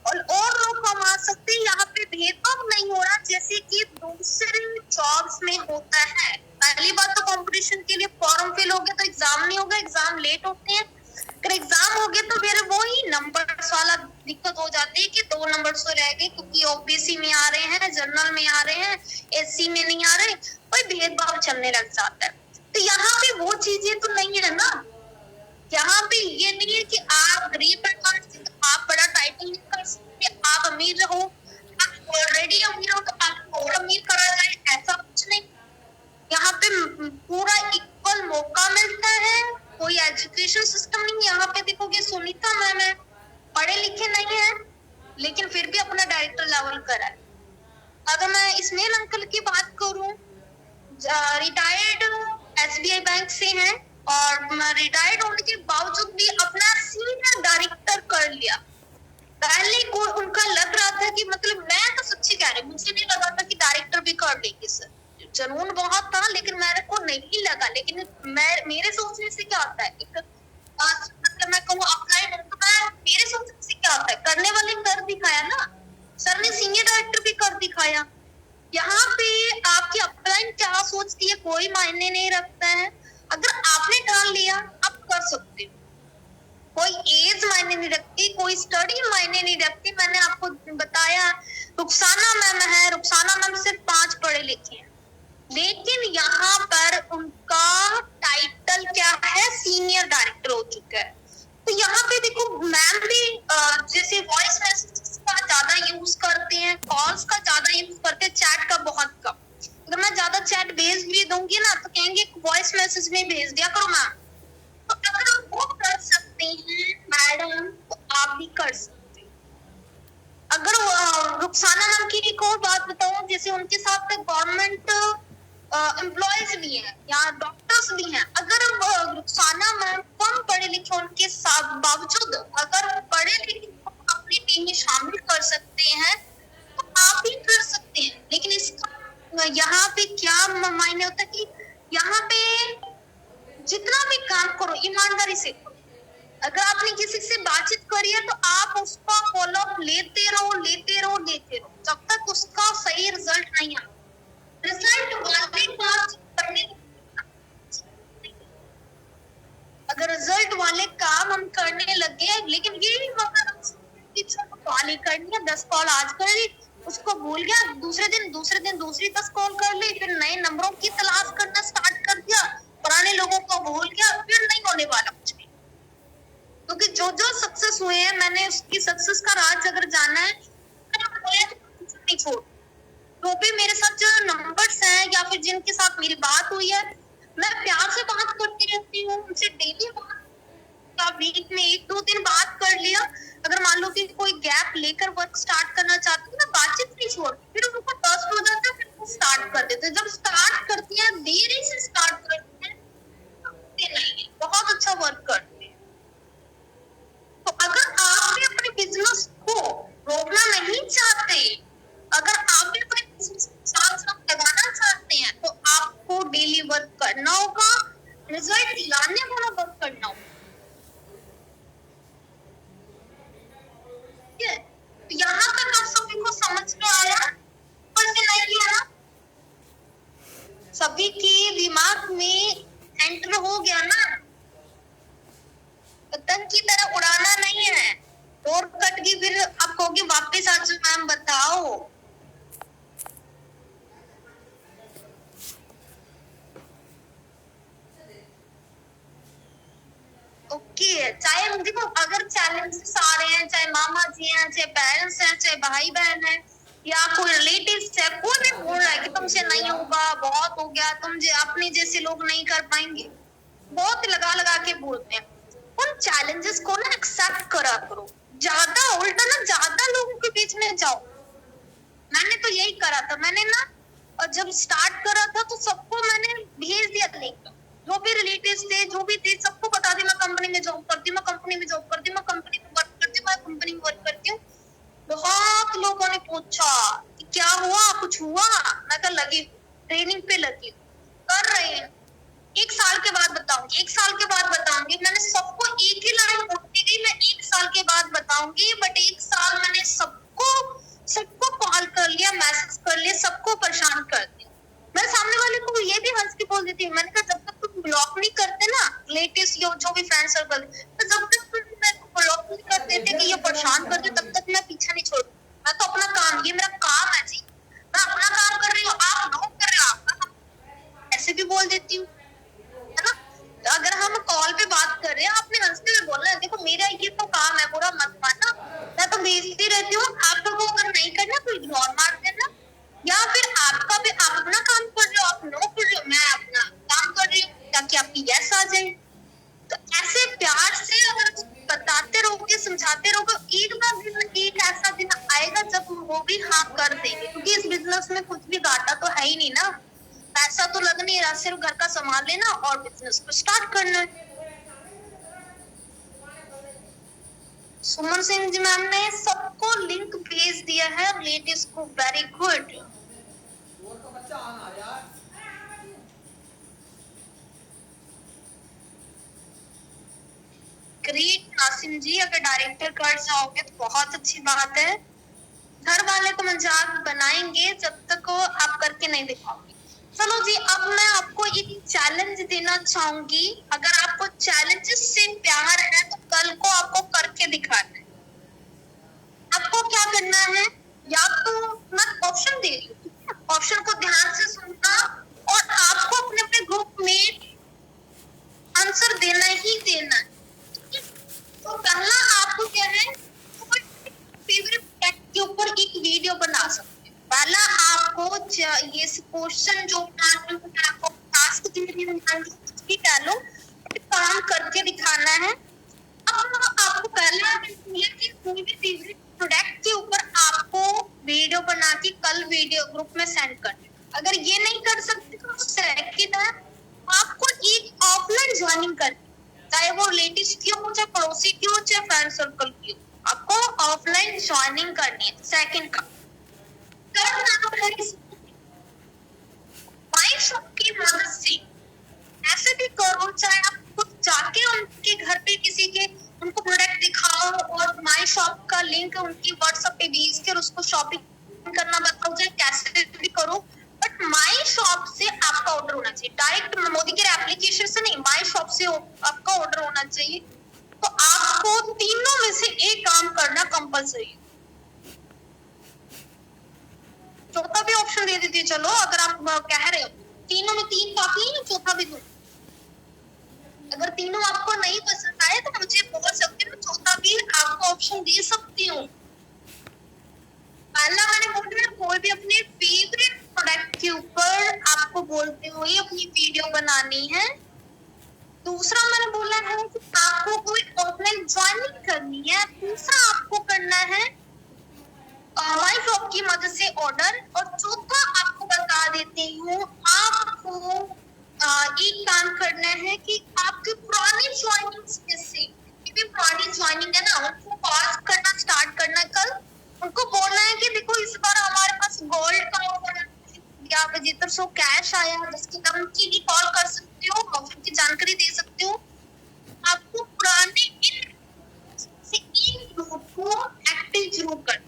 [SPEAKER 1] और लोग कमा सकते हैं। यहाँ पे भेदभाव नहीं हो रहा जैसे कि दूसरे जॉब्स में होता है। पहली बात तो कंपटीशन के लिए फॉर्म फिल हो गया तो एग्जाम नहीं होगा, एग्जाम लेट होते हैं। अगर एग्जाम हो गया तो फिर वही नंबर्स वाला दिक्कत हो जाती है कि 2 नंबर तो रह गए क्योंकि ओबीसी में आ रहे हैं, जनरल में आ रहे हैं, एससी में नहीं आ रहे, कोई भेदभाव चलने लग जाता है। तो यहाँ पे वो चीजें तो नहीं है ना। यहाँ पे ये नहीं है कि आप गरीब आप बड़ा टाइटल नहीं कर सकते, आप अमीर रहो, आप ऑलरेडी अमीर हो तो आपको और अमीर करा जाए, ऐसा कुछ नहीं। यहाँ पे पूरा इक्वल मौका मिलता है, कोई एजुकेशन सिस्टम नहीं। यहाँ पे देखोगे सुनीता मैम है, पढ़े लिखे नहीं है लेकिन फिर भी अपना डायरेक्टर लेवल करा है। अगर मैं इसमें अंकल की बात करूं, रिटायर्ड एसबीआई बैंक से हैं और रिटायर्ड होने के बावजूद भी अपना सीनियर डायरेक्टर कर लिया। पहले को उनका लग रहा था कि मतलब मैं तो सच्ची कह रही, मुझे नहीं लगा था कि डायरेक्टर भी कर लेंगे सर, जुनून बहुत था लेकिन मेरे को नहीं लगा। लेकिन मेरे सोचने से क्या होता है, मतलब मैं कहूँ अप्लाइड, मेरे सोचने से क्या होता है, करने वाले कर दिखाया ना। सर ने सीनियर डायरेक्टर भी कर दिखाया। यहाँ पे आपकी अपलाइन क्या सोचती है कोई मायने नहीं रखता है। अगर आपने ठान लिया आप कर सकते हो, कोई एज मायने नहीं रखती, कोई स्टडी मायने नहीं रखती। मैंने आपको बताया रुखसाना मैम है, रुखसाना मैम सिर्फ 5 पढ़े लिखे हैं, लेकिन यहाँ पर उनका टाइटल क्या है, सीनियर डायरेक्टर हो चुका है। तो यहाँ पे देखो मैम भी जैसे वॉइस मैसेज का ज्यादा यूज करते हैं, कॉल्स का ज्यादा यूज करते हैं, चैट का बहुत कम। अगर मैं ज्यादा चैट भेज भी दूंगी ना तो कहेंगे वॉइस मैसेज में भेज दिया करो मैम। तो अगर वो कर सकते हैं मैडम तो आप भी कर सकते हैं। अगर रुखसाना मैम की एक और बात बताऊं, जैसे उनके साथ गवर्नमेंट एम्प्लॉयज भी हैं या डॉक्टर्स भी हैं। अगर रुखसाना मैम कम पढ़े लिखे उनके साथ बावजूद अगर पढ़े लिखे अपनी टीम में शामिल कर सकते हैं तो आप भी कर सकते हैं। लेकिन इसका यहाँ पे क्या मायने होता है कि यहाँ पे जितना भी काम करो ईमानदारी से करो। अगर आपने किसी से बातचीत करी है तो आप उसका फॉलो अप लेते रहो जब तक उसका सही रिजल्ट नहीं आता। रिजल्ट वाले काम करने, अगर रिजल्ट वाले काम हम करने लगे, लेकिन ये नहीं अगर कॉल करनी है, 10 कॉल आज कर ली, उसको भूल गया, दूसरे दिन दूसरी 10 कॉल कर ली, फिर नए नंबरों की तलाश करना स्टार्ट कर दिया, पुराने लोगों को भूल गया, फिर नहीं होने वाला कुछ भी। क्योंकि जो सक्सेस हुए हैं, मैंने उसकी सक्सेस का राज अगर जाना है तो नहीं छोड़। तो भी मेरे साथ जो नंबर्स हैं या फिर जिनके साथ मेरी बात हुई है, मैं प्यार से बात करती रहती हूँ उनसे, डेली बात, वीक में 1-2 दिन बात कर लिया। अगर मान लो कि कोई गैप लेकर वर्क स्टार्ट करना चाहती हूँ, मैं बातचीत नहीं छोड़ती, फिर उनको ट्रस्ट हो जाता है, फिर वो स्टार्ट कर देते हैं। जब स्टार्ट करती है, देरी से स्टार्ट करती है, बहुत अच्छा वर्क करते हैं। तो अगर आप भी अपने बिजनेस को रोकना नहीं चाहते, अगर आप भी अपने साथ लगाना चाहते हैं तो आपको डेली वर्क करना होगा, रिजल्ट लाने वाला वर्क करना होगा। तो यहाँ तक आप सभी को समझ में आया? पर नहीं आया? सभी के दिमाग में होगी, वापस आ जाओ मैम, बताओ। ओके, चाहे देखो अगर चैलेंजेस आ रहे हैं, चाहे मामा जी हैं, चाहे पेरेंट्स हैं, चाहे भाई बहन है, या कोई रिलेटिव्स है, कोई भी बोल रहा है कि तुमसे नहीं होगा, बहुत हो गया, तुम अपने जैसे लोग नहीं कर पाएंगे, बहुत लगा लगा के बोलते हैं। उन चैलेंजेस को ना एक्सेप्ट करा करो, ज्यादा उल्टा ना ज्यादा लोगों के बीच में जाओ। मैंने तो यही करा था, मैंने ना और जब स्टार्ट करा था तो सबको मैंने भेज दिया लिंक, जो भी रिलेटिव्स थे, जो भी थे, सबको बता दी मैं कंपनी में जॉब करती हूँ, मैं कंपनी में जॉब करती हूँ, मैं कंपनी में वर्क करती हूँ, मैं कंपनी में वर्क करती हूँ। बहुत लोगों ने पूछा कि क्या हुआ, कुछ हुआ? मैं तो लगी ट्रेनिंग पे लगी कर रहे हैं। 1 साल के बाद बताऊंगी, 1 साल के बाद बताऊंगी। मैंने सबको एक ही लाइन बोलती गई, मैं 1 साल के बाद बताऊंगी, बट 1 साल मैंने सबको कॉल कर लिया, मैसेज कर लिया, सबको परेशान कर दिया। मैं सामने वाले को ये भी हंस के बोल देती हूँ, मैंने कहा जब तक तुम ब्लॉक नहीं करते ना रिलेटिव्स या जो भी फ्रेंड सर्कल, तो जब तक तुम मेरे को ब्लॉक नहीं कर देते कि ये परेशान करते, तब तक मैं पीछा नहीं छोड़ती। मैं तो अपना काम, ये मेरा काम है जी, मैं अपना काम कर रही हूँ, आप लोग कर रहे हो आपका काम, ऐसे भी बोल देती हूँ, है ना। तो अगर हम कॉल पे बात कर रहे हैं, आपने हंसते हुए बोलना है, देखो मेरा ये तो काम है, बुरा मत मानना, मैं तो भेजती रहती हूँ, आप लोगों को अगर नहीं करना तो इग्नोर मार देना, या फिर आपका भी आप अपना काम कर रहे हो, आप नो कर रहे हो, मैं अपना काम कर रही हूँ, ताकि आपकी यस आ जाए। तो ऐसे प्यार से अगर बताते रहोगे, समझाते रहोगे, एक बार दिन एक ऐसा दिन आएगा जब वो भी हाँ कर देंगे, क्योंकि इस बिजनेस में कुछ भी घाटा तो है ही नहीं ना, पैसा तो लग नहीं रहा, सिर्फ घर का संभाल लेना और बिजनेस को स्टार्ट करना है। सुमन सिंह जी मैम ने सबको लिंक भेज दिया है रिलेटिव्स को, वेरी गुड। ग्रेट नासिम जी, अगर डायरेक्टर कर जाओगे तो बहुत अच्छी बात है। घर वाले तो मजाक बनाएंगे जब तक आप करके नहीं दिखाओगे। चलो जी, अब मैं आपको एक चैलेंज देना चाहूंगी, अगर आपको चैलेंजेस से प्यार है तो कल को आपको करके दिखाना है। आपको क्या करना है, या तो मैं ऑप्शन दे रही हूँ, ऑप्शन को ध्यान से सुनना, और आपको अपने अपने ग्रुप में आंसर देना ही देना है। तो पहला आपको क्या है, फेवरेट प्रोडक्ट के ऊपर एक वीडियो बना सकते हैं। पहला आपको ये क्वेश्चन जो आपको टास्क भी डालो, काम करके दिखाना है। अब आपको पहला कोई भी फेवरेट प्रोडक्ट के ऊपर आपको वीडियो बना के कल वीडियो ग्रुप में सेंड करना है। अगर ये नहीं कर सकते तो सेकंड है, आपको एक ऑफलाइन ज्वाइनिंग करनी, चाहे वो रिलेटिव्स की हो, चाहे पड़ोसी की हो, चाहे फ्रेंड सर्कल की हो, आपको ऑफलाइन ज्वाइनिंग करनी है। सेकंड का माई शॉप की मदद से ऐसे भी करो, चाहे आप खुद जाके उनके घर पे किसी के उनको प्रोडक्ट दिखाओ और माई शॉप का लिंक उनकी व्हाट्सएप पे भेज कर उसको शॉपिंग करना बताओ, चाहे कैसे भी करो, बट माई शॉप से आपका ऑर्डर होना चाहिए, डायरेक्ट मोदी के एप्लीकेशन से नहीं, माई शॉप से आपका ऑर्डर होना चाहिए। तो आपको तीनों में से एक काम करना कंपलसरी। चौथा भी ऑप्शन दे देती, चलो अगर आप कह रहे हो तीनों में 3 काफी है, चौथा भी दो। अगर तीनों आपको नहीं पसंद आए तो मुझे बोल सकते हो, चौथा भी आपको ऑप्शन दे सकती हूँ। पहला मैंने बोला कोई भी अपने फेवरेट प्रोडक्ट के ऊपर आपको बोलते हुए अपनी वीडियो बनानी है। दूसरा मैंने बोला है कि आपको कोई ऑफलाइन ज्वाइनिंग करनी है। तीसरा आपको करना है माई शॉप की मदद से ऑर्डर। और चौथा आपको बता देती हूँ, आपको एक काम करना है कि आपकी पुरानी ज्वाइनिंग से पुरानी ज्वाइनिंग है ना, उनको पास करना स्टार्ट करना। कल उनको बोलना है कि देखो इस बार हमारे पास गोल्ड का ऑफर या विजेता शो कैश आया, जिसकी हम की कॉल कर सकते हो, ऑफर की जानकारी दे सकते हो। आपको पुराने इन ग्रुप को एक्टिव जरूर करना।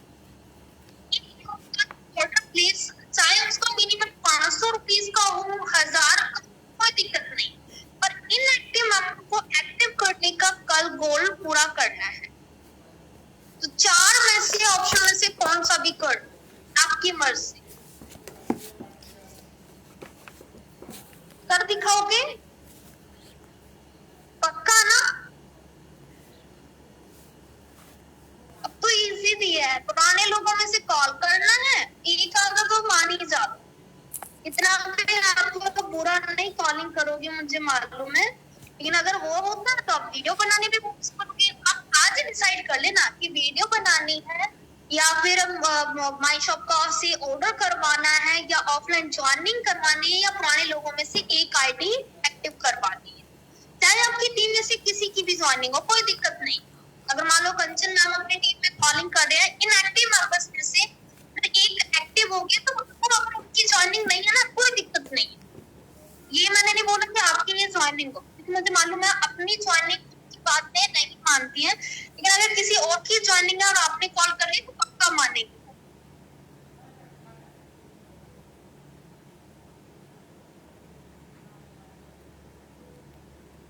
[SPEAKER 1] प्लीज, चाहे उसका मिनिमम 500 रुपीज का हो, 1000 का, कोई दिक्कत नहीं, पर इनएक्टिव आपको एक्टिव करने का कल गोल पूरा करना है। तो 4 में से ऑप्शन गुड, आपकी मर्जी। कर दिखाओगे? पक्का ना? अब तो इजी दिया है, पुराने लोगों में से कॉल करना है, एक आधा तो मान ही जाओ। इतना भी आप तो बुरा नहीं कॉलिंग करोगे मुझे मालूम है, लेकिन अगर वो होता तो आप वीडियो बनाने भी करोगे। आप आज डिसाइड कर लेना कि वीडियो बनानी है या फिर माई शॉप का से ऑर्डर करवाना है या ऑफलाइन ज्वाइनिंग करवानी है या पुराने लोगों में से एक आईडी एक्टिव करवानी है। चाहे आपकी टीम में से किसी की भी ज्वाइनिंग हो, कोई दिक्कत नहीं। अगर मान लो कंचन मैम अपनी टीम में कॉलिंग कर रहे हैं, इनएक्टिव मेंबर्स में से एक एक्टिव हो गया तो अगर उनकी ज्वाइनिंग नहीं है ना, कोई दिक्कत नहीं है। ये मैंने नहीं बोला कि आपके लिए ज्वाइनिंग हो, क्योंकि मुझे मालूम है अपनी ज्वाइनिंग की बातें नहीं मानती है, लेकिन अगर किसी और की ज्वाइनिंग है और आपने कॉल कर ली तो पक्का मानेंगे।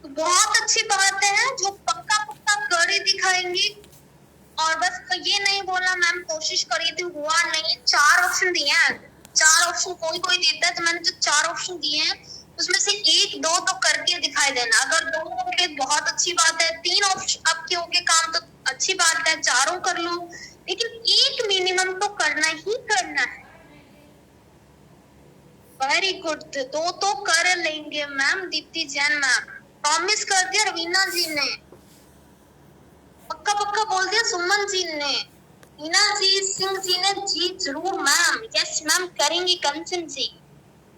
[SPEAKER 1] तो बहुत अच्छी बात है, जो पक्का पक्का कर ही दिखाएंगे। और बस ये नहीं बोलना मैम कोशिश करी थी हुआ नहीं। 4 ऑप्शन दिए हैं, 4 ऑप्शन कोई कोई देता है, तो मैंने जो 4 ऑप्शन दिए हैं उसमें से 1-2 तो करके दिखाई देना। अगर 2 हो गए बहुत अच्छी बात है, 3 ऑप्शन आपके हो गए काम तो अच्छी बात है, 4 कर लो, लेकिन एक मिनिमम तो करना ही करना है। वेरी गुड, 2 तो कर लेंगे ma'am. Deepti Jain ma'am promise कर दिया, रवीना जी ने पक्का पक्का बोल दिया, सुमन जी ने, मीना जी, सिंह जी ने जी जरूर मैम, यस मैम करेंगे कंचन जी।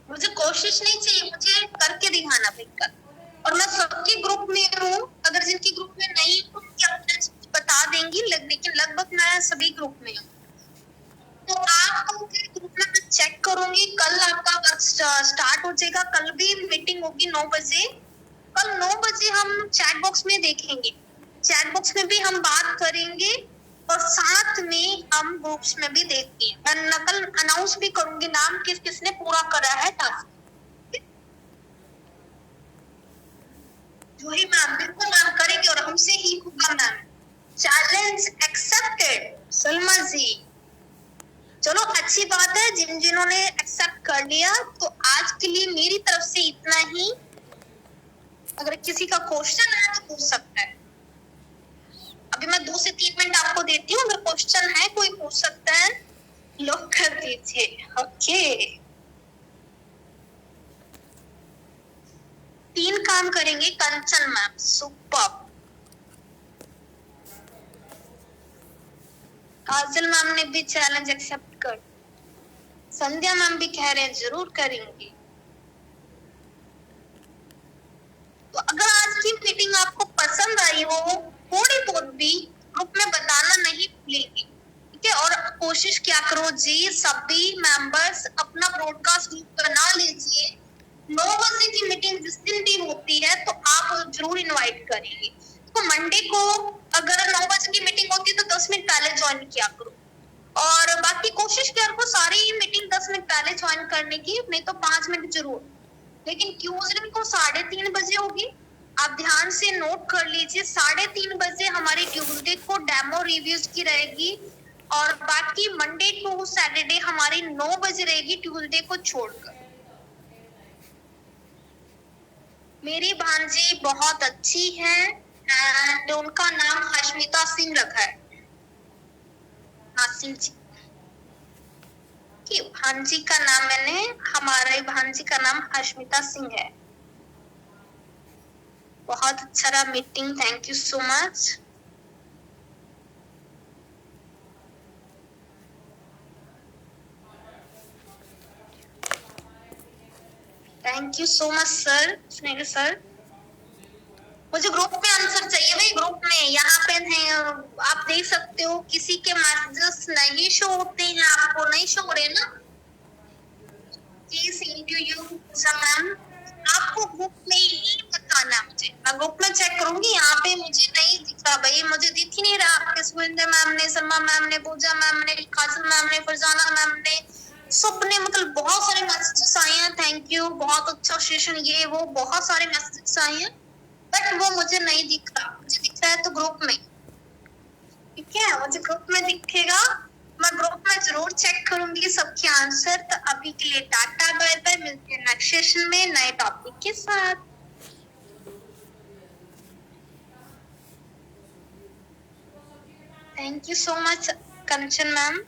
[SPEAKER 1] मुझे कोशिश नहीं चाहिए, मुझे करके दिखाना पड़ेगा। और मैं सबके ग्रुप में हूँ, अगर जिनके ग्रुप में नहीं हूँ उनके अपडेट्स बता देंगी, लेकिन लगभग मैं सभी ग्रुप में हूँ। तो आप ग्रुप में मैं चेक करूंगी, कल आपका वर्क स्टार्ट हो जाएगा। कल भी मीटिंग होगी 9 बजे। कल 9 बजे हम चैट बॉक्स में देखेंगे, चैट बॉक्स में भी हम बात करेंगे और साथ में हम ग्रुप्स में भी देखेंगे। मैं नकल अनाउंस भी करूंगी नाम किस किसने पूरा करा है टास्क। जूही मैम बिल्कुल मैम करेंगे और हमसे ही होगा मैम। चैलेंज एक्सेप्टेड सलमा जी। चलो अच्छी बात है, जिन जिन्होंने एक्सेप्ट कर लिया। तो आज के लिए मेरी तरफ से इतना ही। अगर किसी का क्वेश्चन है तो पूछ सकता है। अभी मैं 2 से 3 मिनट आपको देती हूँ, अगर क्वेश्चन है कोई पूछ सकता है, लोग कर दीजिए। ओके, 3 काम करेंगे कंचन मैम, सुपर। काजल मैम ने भी चैलेंज एक्सेप्ट कर, संध्या मैम भी कह रहे हैं जरूर करेंगे। तो अगर आज की मीटिंग आपको पसंद आई हो, थोड़ी बहुत भी ग्रुप में बताना नहीं भूलेंगे, ठीक है? और कोशिश क्या करो जी, सभी मेंबर्स अपना ब्रॉडकास्ट ग्रुप बना लीजिए। 9 बजे की मीटिंग जिस दिन भी होती है तो आप जरूर इनवाइट करेंगे। तो मंडे को अगर 9 बजे की मीटिंग होती है तो 10 मिनट पहले ज्वाइन किया करो, और बाकी कोशिश करो सारी मीटिंग 10 मिनट पहले ज्वाइन करने की, नहीं तो 5 मिनट जरूर। लेकिन ट्यूसडे को 3:30 बजे होगी, आप ध्यान से नोट कर लीजिए। 3:30 बजे हमारी ट्यूसडे को डेमो रिव्यूज की रहेगी, और बाकी मंडे टू सैटरडे हमारी 9 बजे रहेगी ट्यूसडे को छोड़कर। मेरी भांजी बहुत अच्छी है एंड उनका नाम हश्मिता सिंह रखा है। हाँ सिंह जी की भांजी का नाम मैंने, हमारे भांजी का नाम हश्मिता सिंह है। बहुत अच्छा रहा meeting, thank you so much. Thank you so much sir, स्नेह सर। मुझे ग्रुप में आंसर चाहिए भाई, ग्रुप में यहाँ पे है, आप देख सकते हो किसी के मैसेजेस नहीं शो होते हैं, आपको नहीं शो हो रहे ना। मैम आपको ग्रुप में ही बताना, मुझे मैं ग्रुप में चेक करूंगी, यहाँ पे मुझे नहीं दिख रहा भाई, मुझे दिख ही नहीं रहा। आपके सुविंदर मैम ने, सलमा मैम ने, पूजा मैम ने, काजल मैम ने, फरजाना मैम ने, सबने मतलब बहुत सारे मैसेजेस आए हैं। थैंक यू, बहुत अच्छा सेशन, ये वो बहुत सारे मैसेजेस आए हैं, बट वो मुझे नहीं दिख रहा। मुझे दिख रहा है तो ग्रुप में, ठीक है, मुझे ग्रुप में दिखेगा, मैं ग्रुप में जरूर आंसर। तो अभी के लिए टाटा बाय बाय, मिलते हैं नेक्स्ट सेशन में नए टॉपिक के साथ। Thank you so much Kanchan ma'am.